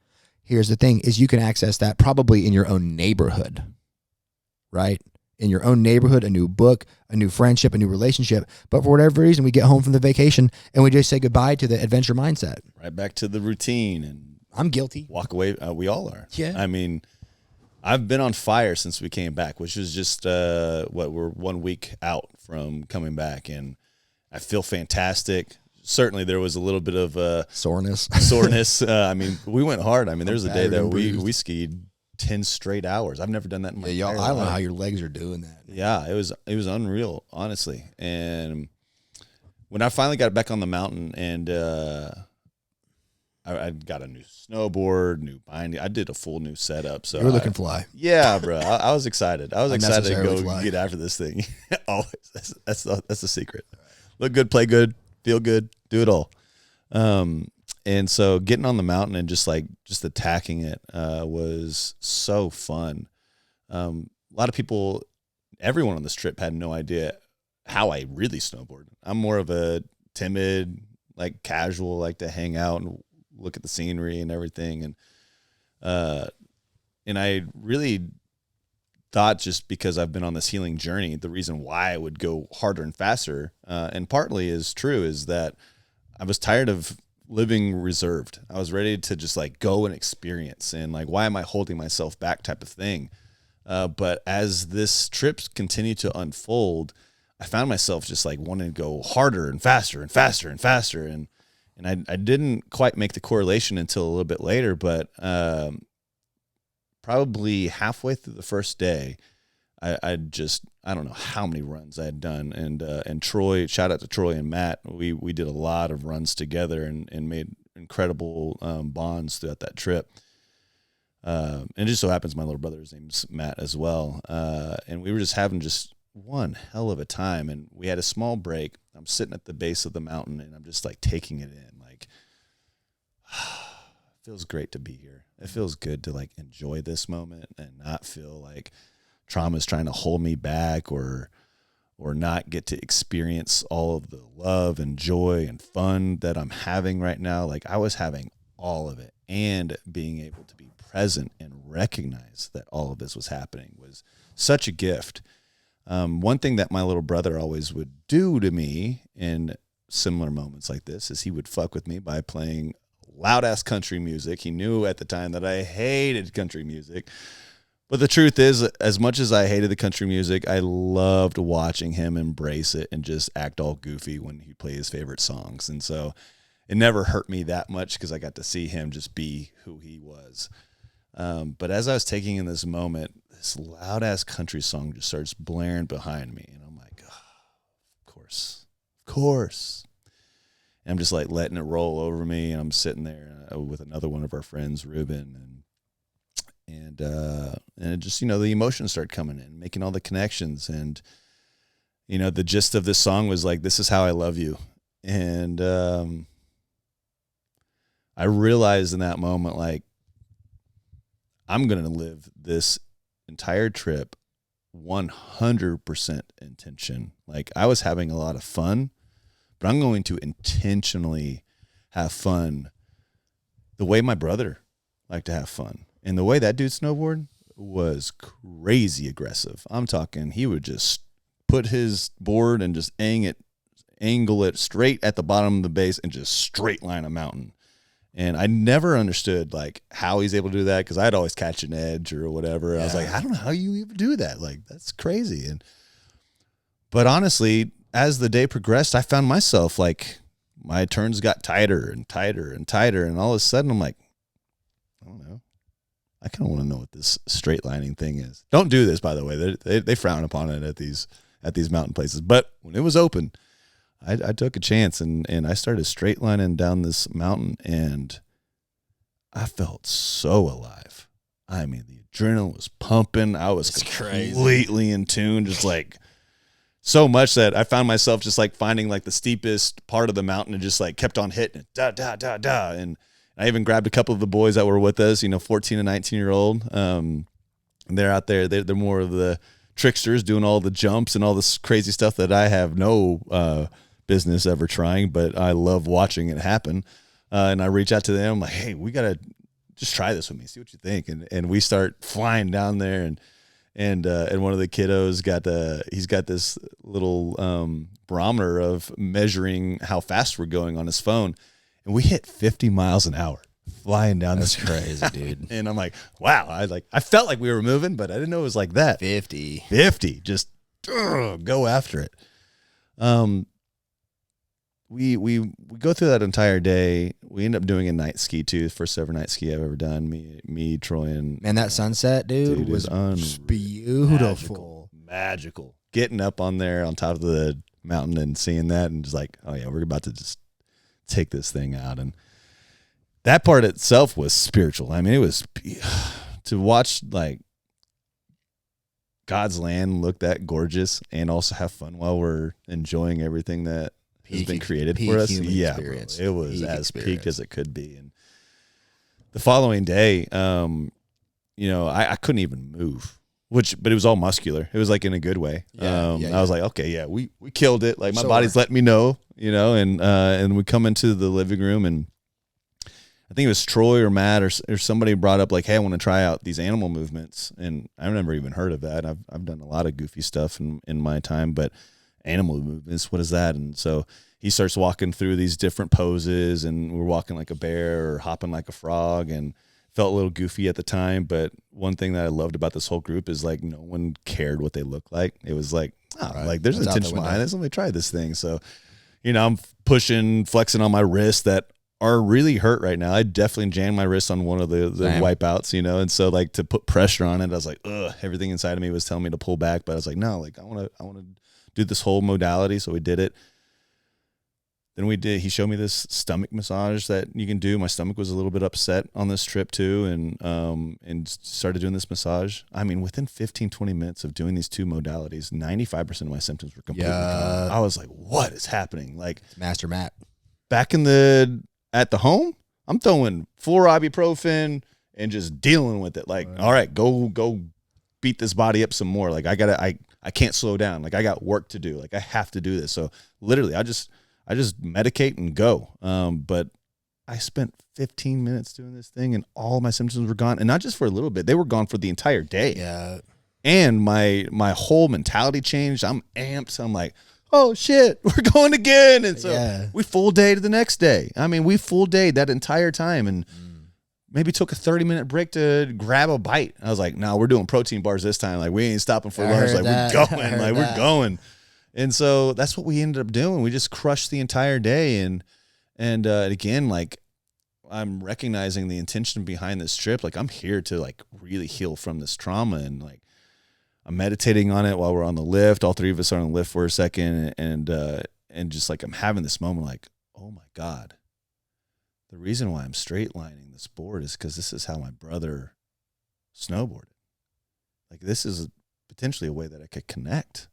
Here's the thing, is you can access that probably in your own neighborhood, right? In your own neighborhood, a new book, a new friendship, a new relationship. But for whatever reason, we get home from the vacation and we just say goodbye to the adventure mindset. Right back to the routine, and I'm guilty. walk away. We all are. Yeah. I mean, I've been on fire since we came back, which was just we're 1 week out from coming back, and I feel fantastic. Certainly, there was a little bit of soreness. I mean, we went hard. I mean, there was a day that we skied 10 straight hours. I've never done that in my entire life. I don't know how your legs are doing that. Yeah, it was unreal, honestly. And when I finally got back on the mountain, and I got a new snowboard, new binding. I did a full new setup. So you were looking fly. Yeah, bro. I was excited. I was excited to go fly. get after this thing. Always. That's the secret. Look good, play good, feel good, do it all. And so getting on the mountain and just attacking it was so fun. A lot of people, everyone on this trip had no idea how I really snowboard. I'm more of a timid, like casual, like to hang out and look at the scenery and everything. And I really thought, just because I've been on this healing journey, the reason why I would go harder and faster, and partly is true, is that I was tired of living reserved. I was ready to just like go and experience, and like, why am I holding myself back type of thing. But as this trip continued to unfold, I found myself just like wanting to go harder and faster and faster and faster. And I didn't quite make the correlation until a little bit later, but probably halfway through the first day, I don't know how many runs I had done. And Troy, shout out to Troy and Matt. We did a lot of runs together and made incredible bonds throughout that trip. And it just so happens my little brother's name's Matt as well. And we were just having just one hell of a time. And we had a small break. I'm sitting at the base of the mountain and I'm just like taking it in. Like, it feels great to be here. It feels good to like enjoy this moment and not feel like trauma's trying to hold me back or not get to experience all of the love and joy and fun that I'm having right now. Like, I was having all of it, and being able to be present and recognize that all of this was happening was such a gift. One thing that my little brother always would do to me in similar moments like this is he would fuck with me by playing loud ass country music. He knew at the time that I hated country music. But the truth is, as much as I hated the country music, I loved watching him embrace it and just act all goofy when he played his favorite songs. And so it never hurt me that much because I got to see him just be who he was. But as I was taking in this moment, this loud ass country song just starts blaring behind me. And I'm like, oh, of course. And I'm just like letting it roll over me. And I'm sitting there with another one of our friends, Ruben, and it just, the emotions start coming in, making all the connections. And, the gist of this song was like, this is how I love you. And I realized in that moment, like, I'm going to live this entire trip 100% intention. Like, I was having a lot of fun, but I'm going to intentionally have fun the way my brother like to have fun. And the way that dude snowboarded was crazy aggressive. I'm talking, he would just put his board and just angle it straight at the bottom of the base and just straight line a mountain. And I never understood like how he's able to do that, because I'd always catch an edge or whatever. Yeah. I was like, I don't know how you even do that. Like, that's crazy. But honestly, as the day progressed, I found myself like my turns got tighter and tighter and tighter. And all of a sudden I'm like, I don't know. I kind of want to know what this straight lining thing is. Don't do this, by the way. They frown upon it at these mountain places. But when it was open, I took a chance and I started straight lining down this mountain, and I felt so alive. I mean, the adrenaline was pumping. I was completely in tune, just like so much that I found myself just like finding like the steepest part of the mountain and just like kept on hitting it, da, da, da, da. And I even grabbed a couple of the boys that were with us, 14 and 19-year-old. And they're out there. They're more of the tricksters doing all the jumps and all this crazy stuff that I have no business ever trying, but I love watching it happen. And I reach out to them like, hey, we got to just try this with me. See what you think. And we start flying down there, and one of the kiddos he's got this little barometer of measuring how fast we're going on his phone. And we hit 50 miles an hour flying down this crazy, dude. And I'm like, wow. I felt like we were moving, but I didn't know it was like that. 50. Just go after it. We go through that entire day. We end up doing a night ski too. First ever night ski I've ever done. Me, Troy, and man, that sunset, dude was beautiful, magical. Getting up on there on top of the mountain and seeing that, and just like, oh yeah, we're about to just take this thing out. And that part itself was spiritual. I mean, it was to watch like God's land look that gorgeous and also have fun while we're enjoying everything that has been created for us. Yeah, experience. Bro, it was as peaked as it could be. And the following day, I couldn't even move, but it was all muscular. It was like in a good way. I was like, okay, yeah, we killed it. Like my body's letting me know, and we come into the living room, and I think it was Troy or Matt or somebody brought up like, hey, I want to try out these animal movements. And I've never even heard of that. I've done a lot of goofy stuff in my time, but animal movements, what is that? And so he starts walking through these different poses, and we're walking like a bear or hopping like a frog, and felt a little goofy at the time. But one thing that I loved about this whole group is like no one cared what they looked like. It was like, like there's an intention behind this. Let me try this thing. So, I'm flexing on my wrists that are really hurt right now. I definitely jammed my wrist on one of the wipeouts, and so like to put pressure on it, I was like, ugh, everything inside of me was telling me to pull back, but I was like, no, like I want to do this whole modality. So we did it. Then he showed me this stomach massage that you can do. My stomach was a little bit upset on this trip too. And started doing this massage. I mean, within 15, 20 minutes of doing these two modalities, 95% of my symptoms were completely gone. I was like, what is happening? Like Master Matt back at the home, I'm throwing full ibuprofen and just dealing with it. Like, all right, go beat this body up some more. Like I can't slow down. Like I got work to do. Like I have to do this. So literally I just medicate and go. But I spent 15 minutes doing this thing, and all my symptoms were gone. And not just for a little bit, they were gone for the entire day. Yeah. And my whole mentality changed. I'm amped. I'm like, oh shit, we're going again. And so we full day to the next day. I mean, we full day that entire time, and maybe took a 30-minute break to grab a bite. I was like, no, we're doing protein bars this time. Like we ain't stopping for lunch. Like we're going. Like we're going. And so that's what we ended up doing. We just crushed the entire day. And again, like I'm recognizing the intention behind this trip. Like I'm here to like really heal from this trauma, and like I'm meditating on it while we're on the lift. All three of us are on the lift for a second, and just like I'm having this moment like, oh my God, the reason why I'm straight lining this board is because this is how my brother snowboarded. Like this is potentially a way that I could connect.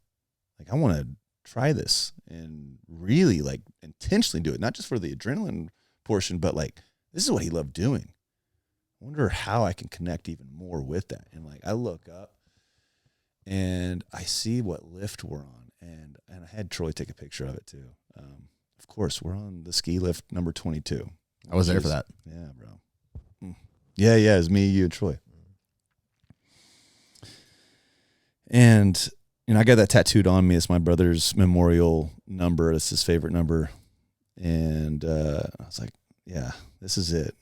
Like I want to try this and really like intentionally do it, not just for the adrenaline portion, but like this is what he loved doing. I wonder how I can connect even more with that. And like I look up and I see what lift we're on, and I had Troy take a picture of it too. Of course, we're on the ski lift number 22. I was there for that. Yeah, bro. Yeah, it's me, you, and Troy. And I got that tattooed on me. It's my brother's memorial number. It's his favorite number. And I was like, yeah, this is it.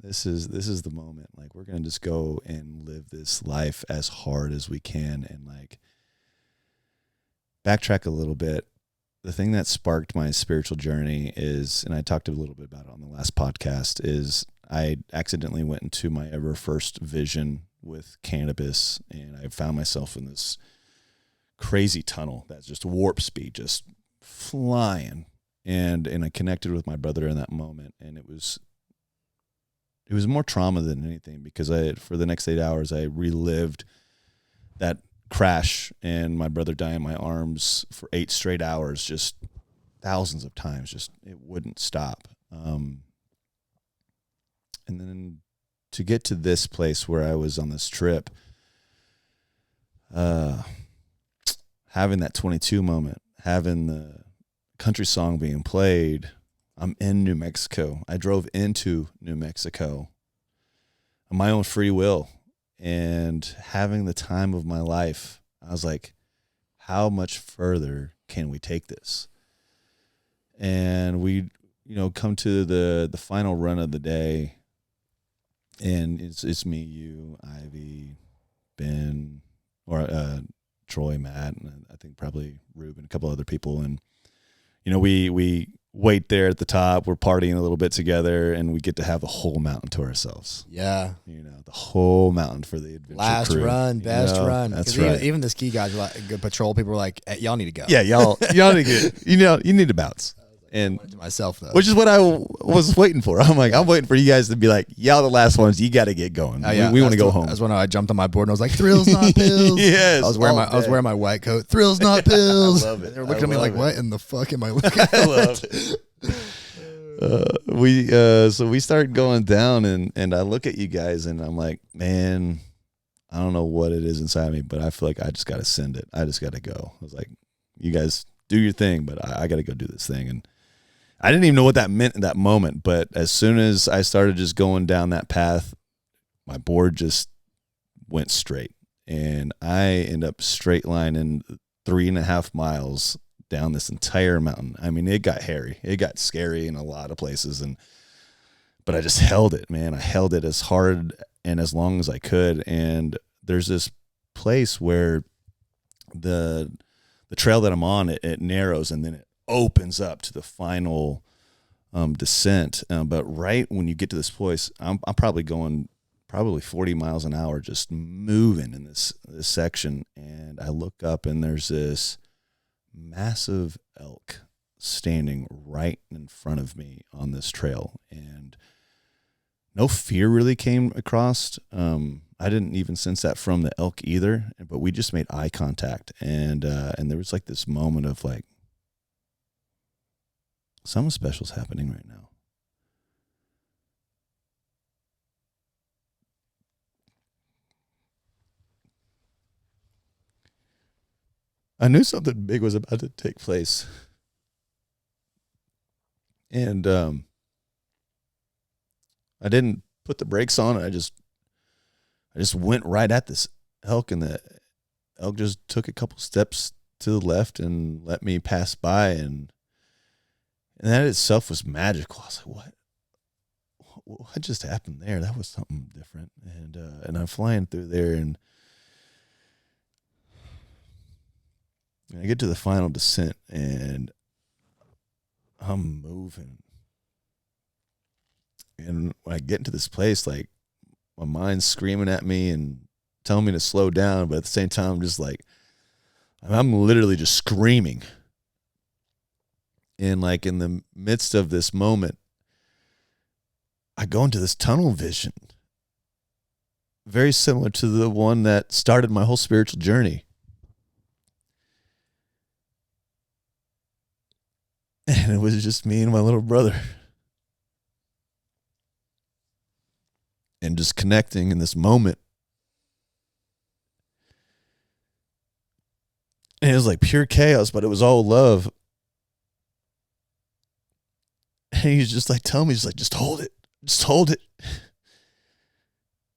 This is the moment. Like, we're gonna just go and live this life as hard as we can. And like, backtrack a little bit. The thing that sparked my spiritual journey is, and I talked a little bit about it on the last podcast, is I accidentally went into my ever first vision with cannabis, and I found myself in this crazy tunnel that's just warp speed, just flying. And I connected with my brother in that moment, and it was more trauma than anything, because for the next 8 hours I relived that crash and my brother dying in my arms for 8 straight hours, just thousands of times. Just, it wouldn't stop. And then to get to this place where I was on this trip, having that 22 moment, having the country song being played. I'm in New Mexico. I drove into New Mexico on my own free will, and having the time of my life. I was like, how much further can we take this? And we, come to the final run of the day, and it's me, you, Ivy, Ben, or Troy, Matt, and I think probably Ruben, a couple other people. And we wait there at the top. We're partying a little bit together, and we get to have the whole mountain to ourselves. Yeah. The whole mountain for the adventure Last crew. run, best run. That's right. Even the ski guys were like, good patrol people were like, hey, y'all need to go. Yeah, y'all need to get, you need to bounce. And to myself, though. Which is what I was waiting for. I'm like, I'm waiting for you guys to be like, y'all the last ones. You got to get going. We want to go home. That's when I jumped on my board and I was like, thrills, not pills. Yes. I was wearing my white coat. Thrills, not pills. I love it. They were looking at me like, what in the fuck am I looking at? I love it. So we start going down, and I look at you guys, and I'm like, man, I don't know what it is inside me, but I feel like I just got to send it. I just got to go. I was like, you guys do your thing, but I got to go do this thing. And I didn't even know what that meant in that moment, but as soon as I started just going down that path, my board just went straight, and I end up straight lining 3.5 miles down this entire mountain. I mean, it got hairy. It got scary in a lot of places, but I just held it, man. I held it as hard and as long as I could. And there's this place where the trail that I'm on, it narrows, and then it opens up to the final descent. But right when you get to this place, I'm probably going 40 miles an hour, just moving in this section. And I look up, and there's this massive elk standing right in front of me on this trail, and no fear really came across. I didn't even sense that from the elk either, but we just made eye contact, and there was like this moment of like, something special's happening right now. I knew something big was about to take place. And I didn't put the brakes on. I just went right at this elk, and the elk just took a couple steps to the left and let me pass by, and that itself was magical. I was like, what just happened there? That was something different. And I'm flying through there, and I get to the final descent, and I'm moving. And when I get into this place, like, my mind's screaming at me and telling me to slow down, but at the same time, I'm just like, I'm literally just screaming. And like in the midst of this moment, I go into this tunnel vision, very similar to the one that started my whole spiritual journey. And it was just me and my little brother. And just connecting in this moment. And it was like pure chaos, but it was all love. And he was just like telling me, he's like, just hold it. Just hold it.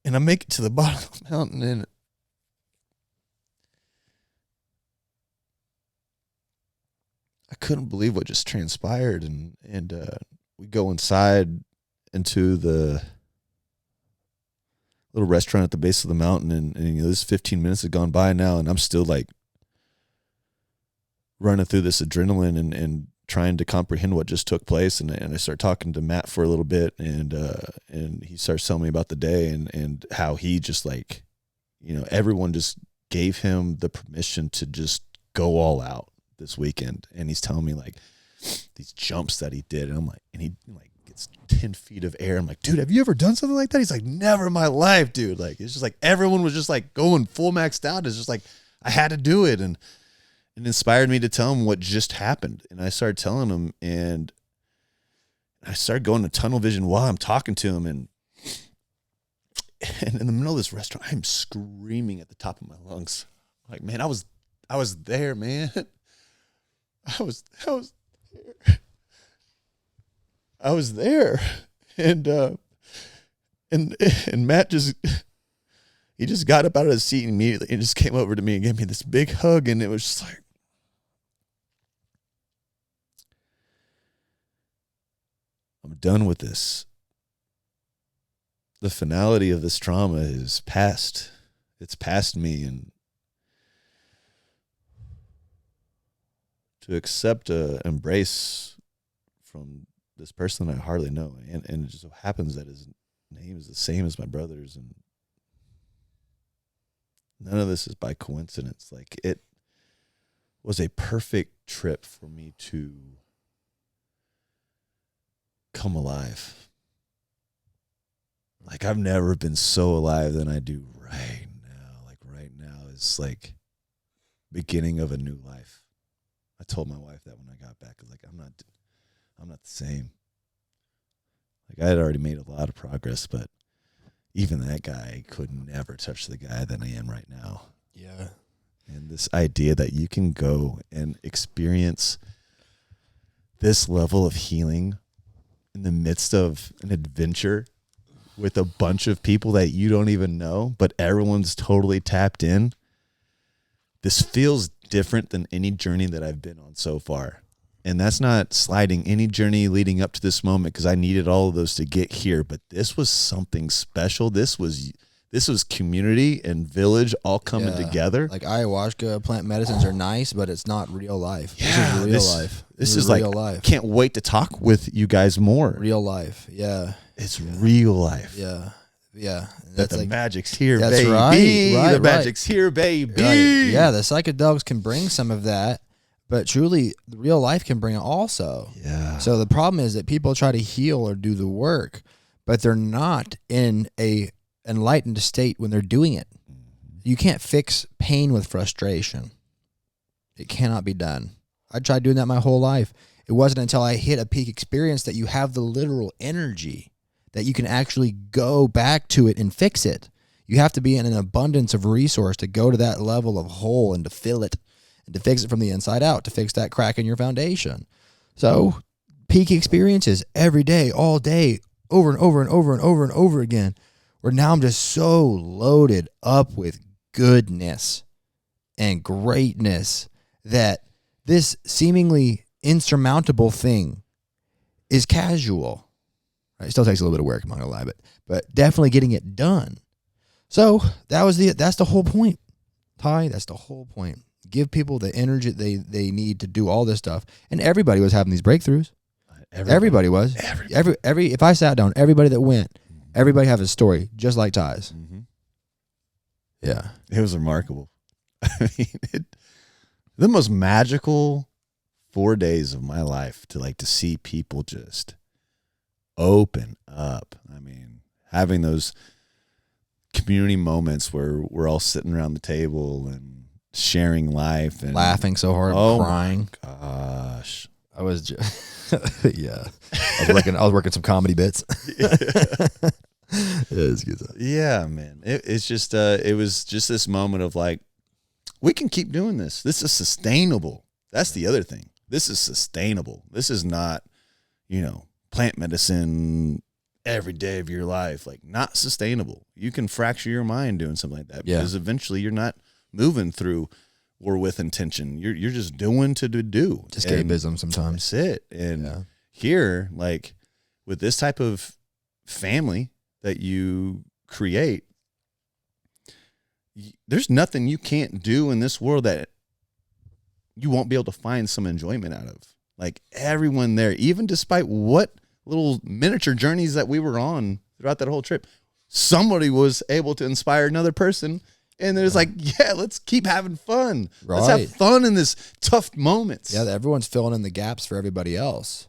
And I make it to the bottom of the mountain, and I couldn't believe what just transpired. And we go inside into the little restaurant at the base of the mountain, and this 15 minutes have gone by now, and I'm still like running through this adrenaline and trying to comprehend what just took place. And I start talking to Matt for a little bit, and he starts telling me about the day and how he just like, everyone just gave him the permission to just go all out this weekend. And he's telling me like these jumps that he did, and I'm like, and he like gets 10 feet of air. I'm like, dude, have you ever done something like that? He's like, never in my life, dude. Like, it's just like everyone was just like going full maxed out. It's just like I had to do it, and it inspired me to tell him what just happened. And I started telling him, and I started going to tunnel vision while I'm talking to him. And in the middle of this restaurant, I'm screaming at the top of my lungs. Like, man, I was there, man. I was there. I was there. And Matt he just got up out of his seat immediately and just came over to me and gave me this big hug. And it was just like, I'm done with this. The finality of this trauma is past. It's past me. And to accept a embrace from this person that I hardly know. And it just so happens that his name is the same as my brother's. And none of this is by coincidence. Like, it was a perfect trip for me to come alive. Like, I've never been so alive than I do right now. Like, right now is like beginning of a new life. I told my wife that when I got back. I was like, I'm not the same. Like, I had already made a lot of progress, but even that guy could never touch the guy that I am right now. Yeah. And this idea that you can go and experience this level of healing in the midst of an adventure with a bunch of people that you don't even know, but everyone's totally tapped in. This feels different than any journey that I've been on so far. And that's not sliding any journey leading up to this moment, because I needed all of those to get here. But this was something special. This was community and village all coming together. Like, ayahuasca plant medicines are nice, but it's not real life. Yeah, this is real life. This is real life. Can't wait to talk with you guys more. Real life. Yeah. It's real life. Yeah. Yeah. That the magic's here, that's baby. Right, the magic's here, baby. Right. Yeah, the psychedelics can bring some of that, but truly, real life can bring it also. Yeah. So the problem is that people try to heal or do the work, but they're not in a enlightened state when they're doing it. You can't fix pain with frustration. It cannot be done. I tried doing that my whole life. It wasn't until I hit a peak experience that you have the literal energy that you can actually go back to it and fix it. You have to be in an abundance of resource to go to that level of whole and to fill it and to fix it from the inside out, to fix that crack in your foundation. So peak experiences every day, all day, over and over and over and over and over again, where now I'm just so loaded up with goodness and greatness that this seemingly insurmountable thing is casual. Right? It still takes a little bit of work, I'm not gonna lie, but definitely getting it done. So that's the whole point, Ty. That's the whole point. Give people the energy they need to do all this stuff, and everybody was having these breakthroughs. Everybody was. Every if I sat down, everybody that went, everybody have a story just like Ty's. Mm-hmm. Yeah, it was remarkable. I mean, the most magical 4 days of my life to see people just open up. I mean, having those community moments where we're all sitting around the table and sharing life and laughing so hard, crying. Gosh, I was just yeah. I was working some comedy bits. It was good stuff. Yeah, man. It's just it was just this moment of like, we can keep doing this. This is sustainable. That's the other thing. This is sustainable. This is not, plant medicine every day of your life, like not sustainable. You can fracture your mind doing something like that because eventually you're not moving through or with intention. You're just doing to do. Escapism sometimes. That's it. And here, like with this type of family that you create, there's nothing you can't do in this world that you won't be able to find some enjoyment out of. Like everyone there, even despite what little miniature journeys that we were on throughout that whole trip, somebody was able to inspire another person. And there's like, let's keep having fun. Right. Let's have fun in this tough moments. Yeah, everyone's filling in the gaps for everybody else.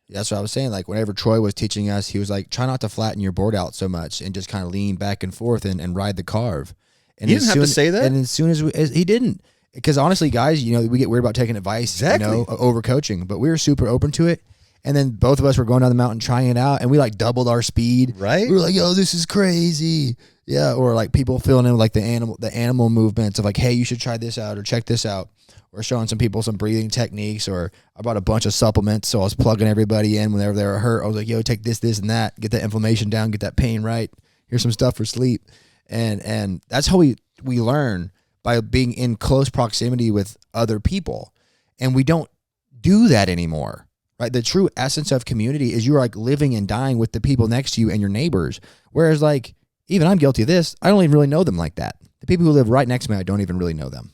That's what I was saying. Like whenever Troy was teaching us, he was like, try not to flatten your board out so much and just kind of lean back and forth and ride the carve. And he didn't have to say that? And as soon as he didn't. Because honestly, guys, you know, we get weird about taking advice, exactly. You know, over coaching, but we were super open to it. And then both of us were going down the mountain trying it out, and we like doubled our speed. Right? We were like, "Yo, this is crazy." Yeah, or like people filling in like the animal movements of like, "Hey, you should try this out or check this out." Or showing some people some breathing techniques. Or I bought a bunch of supplements, so I was plugging everybody in whenever they were hurt. I was like, "Yo, take this, this, and that. Get that inflammation down. Get that pain right. Here's some stuff for sleep." And that's how we learn, by being in close proximity with other people. And we don't do that anymore, right? The true essence of community is you're like living and dying with the people next to you and your neighbors. Whereas like, even I'm guilty of this, I don't even really know them like that. The people who live right next to me, I don't even really know them.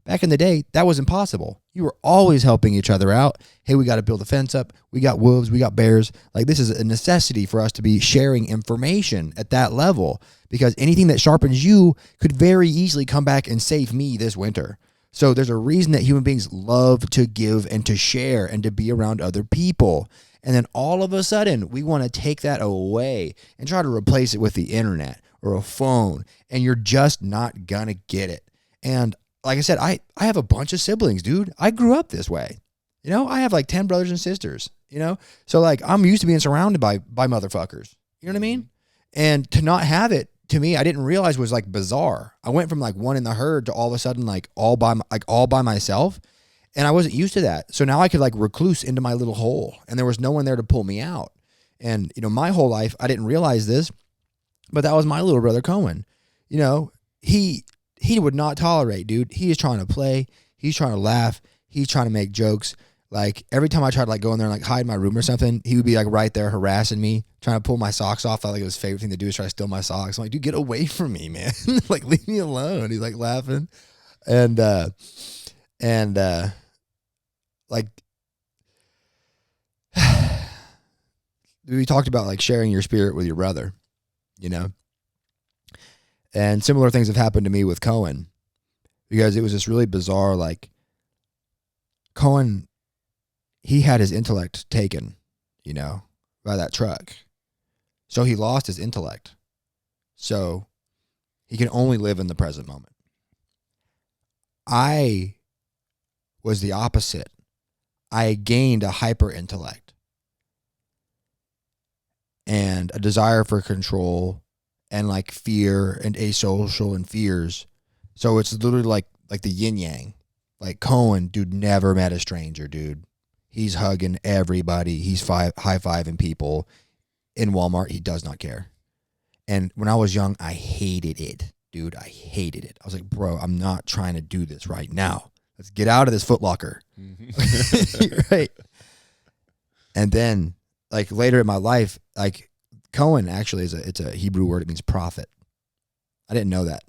Back in the day, that was impossible. You were always helping each other out. Hey, we got to build a fence up. We got wolves. We got bears. Like this is a necessity for us to be sharing information at that level, because anything that sharpens you could very easily come back and save me this winter. So there's a reason that human beings love to give and to share and to be around other people. And then all of a sudden, we want to take that away and try to replace it with the internet or a phone, and you're just not going to get it. And like I said, I have a bunch of siblings, dude. I grew up this way. You know, I have like 10 brothers and sisters, you know? So like I'm used to being surrounded by motherfuckers. You know what I mean? And to not have it, to me, I didn't realize was like bizarre. I went from like one in the herd to all of a sudden like all by myself, and I wasn't used to that. So now I could like recluse into my little hole, and there was no one there to pull me out. And you know, my whole life I didn't realize this, but that was my little brother Cohen. You know, he would not tolerate, dude. He is trying to play. He's trying to laugh. He's trying to make jokes. Like every time I tried to like go in there and like hide in my room or something, he would be like right there harassing me, trying to pull my socks off. I like his favorite thing to do is try to steal my socks. I'm like, dude, get away from me, man. Like leave me alone. He's like laughing. And like we talked about like sharing your spirit with your brother, you know? And similar things have happened to me with Cohen, because it was this really bizarre, like Cohen, he had his intellect taken, you know, by that truck. So he lost his intellect. So he can only live in the present moment. I was the opposite. I gained a hyper intellect and a desire for control and like fear and asocial and fears. So it's literally like the yin yang. Like Cohen, dude, never met a stranger, dude. He's hugging everybody. He's high-fiving people. In Walmart, he does not care. And when I was young, I hated it, dude. I hated it. I was like, bro, I'm not trying to do this right now. Let's get out of this Foot Locker. Right. And then, like later in my life, like Cohen actually it's a Hebrew word. It means prophet. I didn't know that.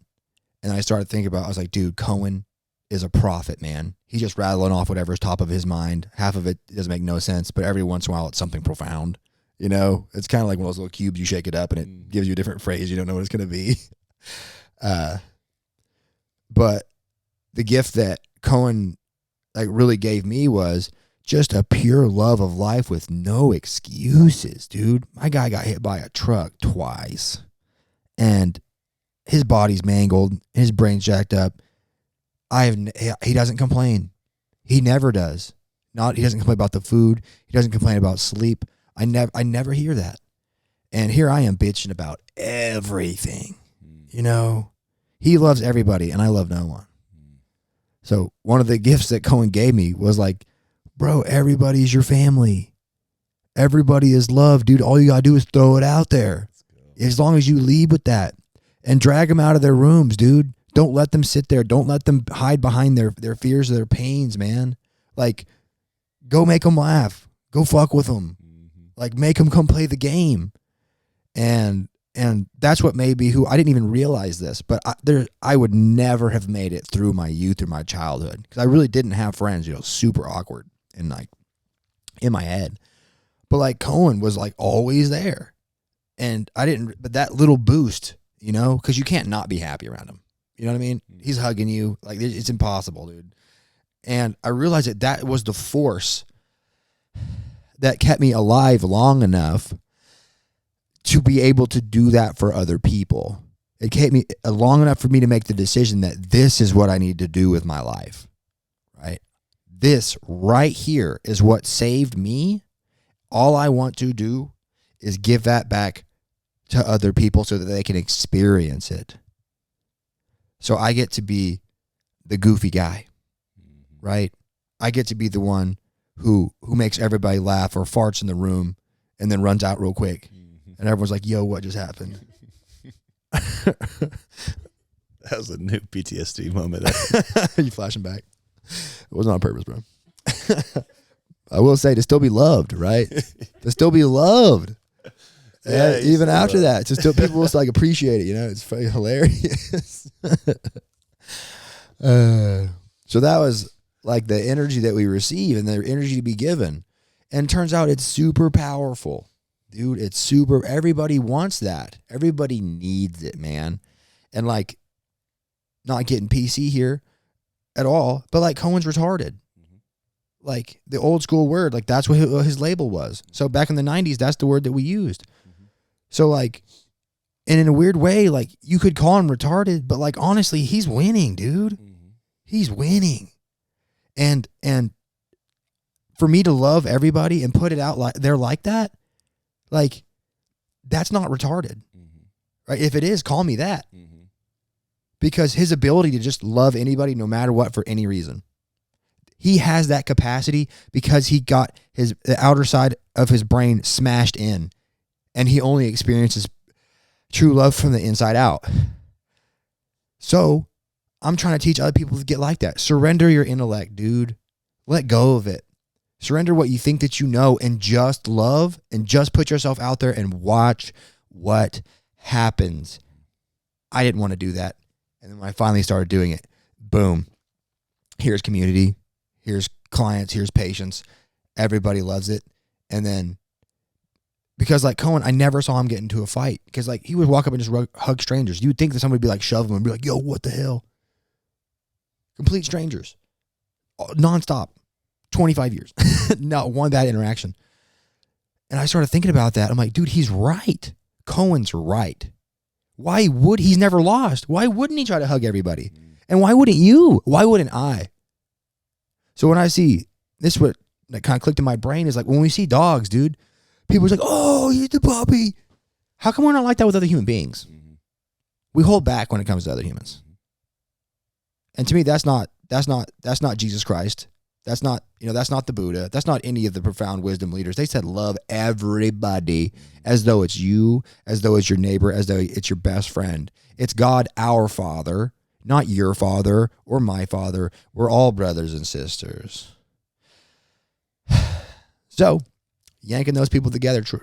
And I started thinking about, I was like, dude, Cohen is a prophet, man. He's just rattling off whatever's top of his mind. Half of it doesn't make no sense, but every once in a while it's something profound. You know, it's kind of like one of those little cubes you shake it up and it gives you a different phrase. You don't know what it's going to be. But the gift that Cohen like really gave me was just a pure love of life with no excuses, dude. My guy got hit by a truck twice, and his body's mangled, his brain's jacked up. He doesn't complain. He never does. He doesn't complain about the food. He doesn't complain about sleep. I never hear that. And here I am bitching about everything. You know, he loves everybody and I love no one. So one of the gifts that Cohen gave me was like, bro, everybody's your family. Everybody is loved, dude. All you got to do is throw it out there. As long as you lead with that and drag them out of their rooms, dude. Don't let them sit there. Don't let them hide behind their fears or their pains, man. Like, go make them laugh. Go fuck with them. Like, make them come play the game. And that's what made me who I didn't even realize this, but I would never have made it through my youth or my childhood because I really didn't have friends, super awkward and like in my head. But like Cohen was like always there. And but that little boost, because you can't not be happy around him. You know what I mean? He's hugging you. Like, it's impossible, dude. And I realized that was the force that kept me alive long enough to be able to do that for other people. It kept me long enough for me to make the decision that this is what I need to do with my life, right? This right here is what saved me. All I want to do is give that back to other people so that they can experience it. So I get to be the goofy guy, right? I get to be the one who makes everybody laugh or farts in the room and then runs out real quick. And everyone's like, yo, what just happened? That was a new PTSD moment. You flashing back. It wasn't on purpose, bro. I will say to still be loved, right? To still be loved. Yeah, even after that, to still people will like appreciate it. It's fucking hilarious. So that was like the energy that we receive and the energy to be given, and it turns out it's super powerful, dude. It's super. Everybody wants that. Everybody needs it, man. And like, not getting PC here at all, but like Cohen's retarded. Like the old school word, like that's what his label was. So back in the 90s, that's the word that we used. So like, and in a weird way, like you could call him retarded, but like honestly, he's winning, dude. He's winning. And for me to love everybody and put it out like they're like that, like that's not retarded. Right? If it is, call me that. Because his ability to just love anybody no matter what for any reason. He has that capacity because he got the outer side of his brain smashed in. And he only experiences true love from the inside out. So I'm trying to teach other people to get like that. Surrender your intellect, dude. Let go of it. Surrender what you think that you know and just love and just put yourself out there and watch what happens. I didn't want to do that. And then when I finally started doing it, boom. Here's community. Here's clients. Here's patients. Everybody loves it. And then, because like Cohen, I never saw him get into a fight because like he would walk up and just hug strangers. You would think that somebody would be like shove him and be like, yo, what the hell? Complete strangers. Nonstop. 25 years. Not one bad interaction. And I started thinking about that. I'm like, dude, he's right. Cohen's right. Why would he's never lost? Why wouldn't he try to hug everybody? And why wouldn't you? Why wouldn't I? So when I see this, what that kind of clicked in my brain is like when we see dogs, dude, people's like, oh, he's the puppy. How come we're not like that with other human beings? We hold back when it comes to other humans. And to me, that's not Jesus Christ. That's not, that's not the Buddha. That's not any of the profound wisdom leaders. They said love everybody as though it's you, as though it's your neighbor, as though it's your best friend. It's God, our Father, not your father or my father. We're all brothers and sisters. So, yanking those people together, Ty,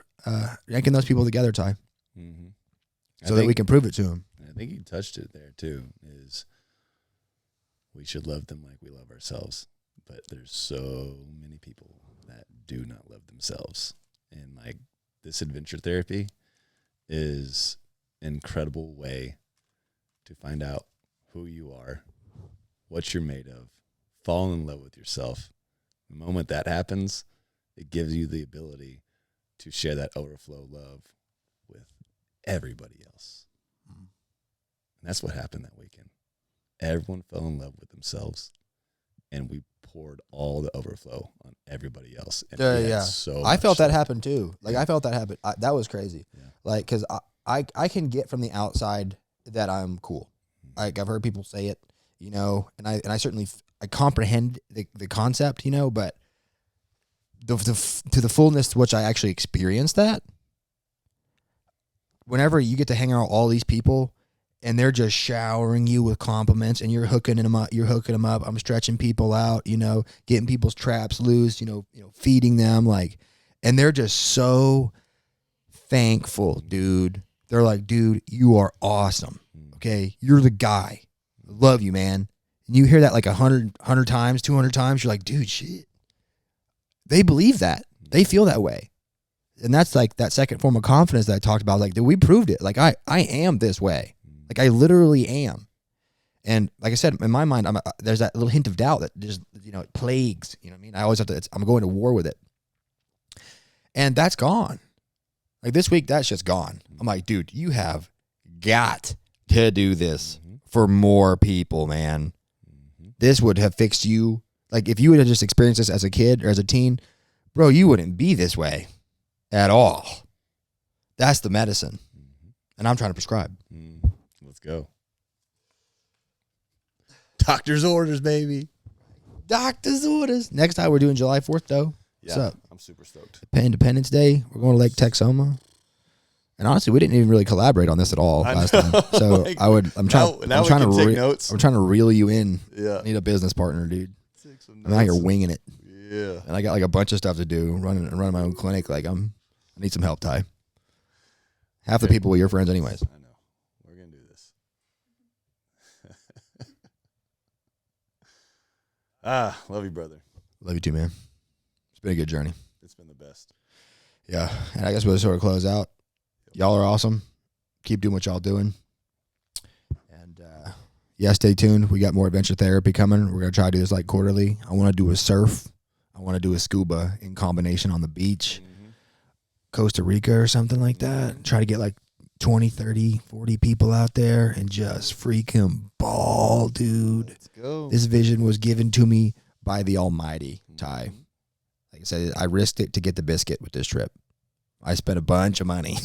so that we can prove it to them. I think you touched it there too, is we should love them like we love ourselves. But there's so many people that do not love themselves. And like this adventure therapy is an incredible way to find out who you are, what you're made of, fall in love with yourself. The moment that happens, it gives you the ability to share that overflow love with everybody else. And that's what happened that weekend. Everyone fell in love with themselves, and we poured all the overflow on everybody else. And yeah. So I felt that happen too. Like I felt that happen. That was crazy. Yeah. Like, cause I can get from the outside that I'm cool. Like I've heard people say it, and I certainly I comprehend the concept, but to the fullness to which I actually experienced that. Whenever you get to hang out with all these people and they're just showering you with compliments and you're hooking them up. I'm stretching people out, getting people's traps loose, feeding them and they're just so thankful, dude. They're like, dude, you are awesome. Okay. You're the guy. I love you, man. And you hear that like 100 times, 200 times. You're like, dude, shit. They believe that. They feel that way. And that's like that second form of confidence that I talked about. Like, we proved it. Like, I am this way. Like, I literally am. And like I said, in my mind, there's that little hint of doubt that just, it plagues. You know what I mean? I always have to, I'm going to war with it. And that's gone. Like, this week, that's just gone. I'm like, dude, you have got to do this for more people, man. This would have fixed you. Like, if you would have just experienced this as a kid or as a teen, bro, you wouldn't be this way at all. That's the medicine. And I'm trying to prescribe. Let's go. Doctor's orders, baby. Doctor's orders. Next time we're doing July 4th, though. Yeah, what's up? I'm super stoked. Independence Day. We're going to Lake Texoma. And honestly, we didn't even really collaborate on this at all last time. So like, I'm trying to reel you in. Yeah. I need a business partner, dude. I'm out here winging it. Yeah. And I got like a bunch of stuff to do, running my own clinic. Like I need some help, Ty. Half the people are your friends anyways. I know. We're going to do this. Love you, brother. Love you too, man. It's been a good journey. It's been the best. Yeah. And I guess we'll sort of close out. Y'all are awesome. Keep doing what y'all doing. And yeah, stay tuned. We got more adventure therapy coming. We're going to try to do this like quarterly. I want to do a surf. I want to do a scuba in combination on the beach. Costa Rica or something like that. Try to get like 20, 30, 40 people out there and just freaking ball, dude. Let's go. This vision was given to me by the Almighty, Ty. Like I said, I risked it to get the biscuit with this trip. I spent a bunch of money.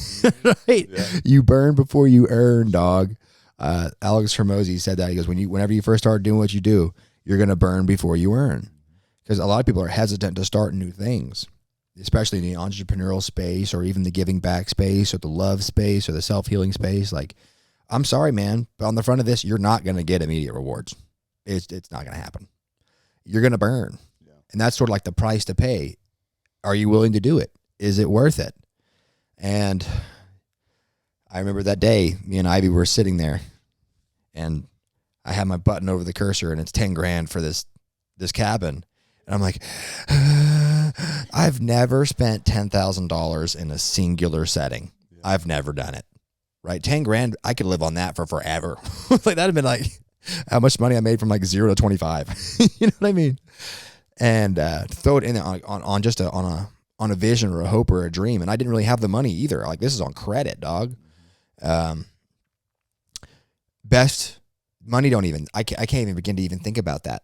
Right? Yeah. You burn before you earn, dog. Alex Hermosi said that. He goes, whenever you first start doing what you do, you're going to burn before you earn. Because a lot of people are hesitant to start new things, especially in the entrepreneurial space or even the giving back space or the love space or the self-healing space. Like, I'm sorry, man, but on the front of this, you're not going to get immediate rewards. It's not going to happen. You're going to burn. Yeah. And that's sort of like the price to pay. Are you willing to do it? Is it worth it? And I remember that day, me and Ivy were sitting there, and I had my button over the cursor, and it's $10,000 for this cabin. And I'm like, I've never spent $10,000 in a singular setting. Yeah. I've never done it. Right? $10,000, I could live on that for forever. Like that'd have been like how much money I made from like 0 to 25. You know what I mean? And throw it in there on just on a vision or a hope or a dream. And I didn't really have the money either. Like this is on credit, dog. Best money I can't even begin to even think about that.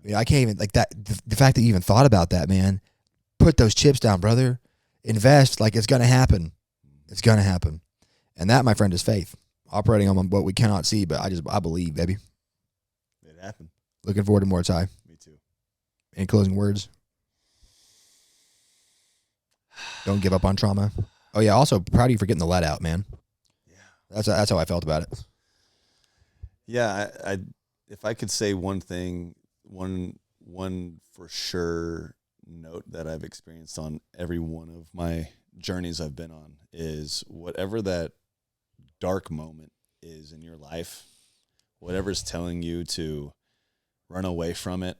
I can't even like that. The fact that you even thought about that, man, put those chips down, brother, invest. Like it's going to happen. It's going to happen. And that, my friend, is faith operating on what we cannot see. But I believe, baby. It happened. Looking forward to more, Ty. Me too. Any closing words? Don't give up on trauma. Oh yeah. Also proud of you for getting the let out, man. Yeah. That's how I felt about it. Yeah. I if I could say one thing, one for sure note that I've experienced on every one of my journeys I've been on is whatever that dark moment is in your life, whatever's telling you to run away from it,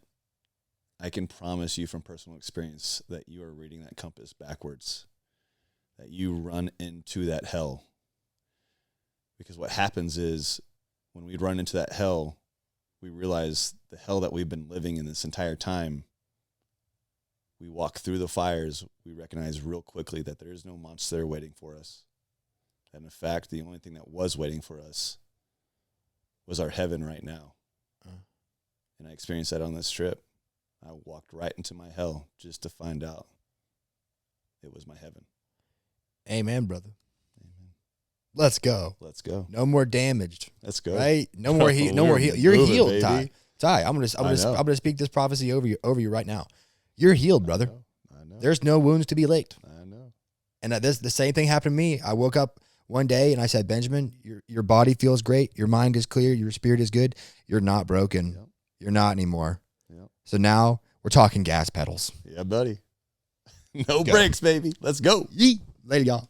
I can promise you from personal experience that you are reading that compass backwards, that you run into that hell. Because what happens is when we run into that hell, we realize the hell that we've been living in this entire time. We walk through the fires. We recognize real quickly that there is no monster there waiting for us. And in fact, the only thing that was waiting for us was our heaven right now. And I experienced that on this trip. I walked right into my hell just to find out it was my heaven. Amen, brother. Let's go. Let's go. No more damaged. Let's go. Right? No more heal. No more heal. You're healed, Ty. Ty, I'm gonna speak this prophecy over you right now. You're healed, brother. I know. There's no wounds to be licked. I know. And the same thing happened to me. I woke up one day and I said, Benjamin, your body feels great. Your mind is clear. Your spirit is good. You're not broken. Yep. You're not anymore. Yep. So now we're talking gas pedals. Yeah, buddy. No brakes, baby. Let's go. Yeet. Later, y'all.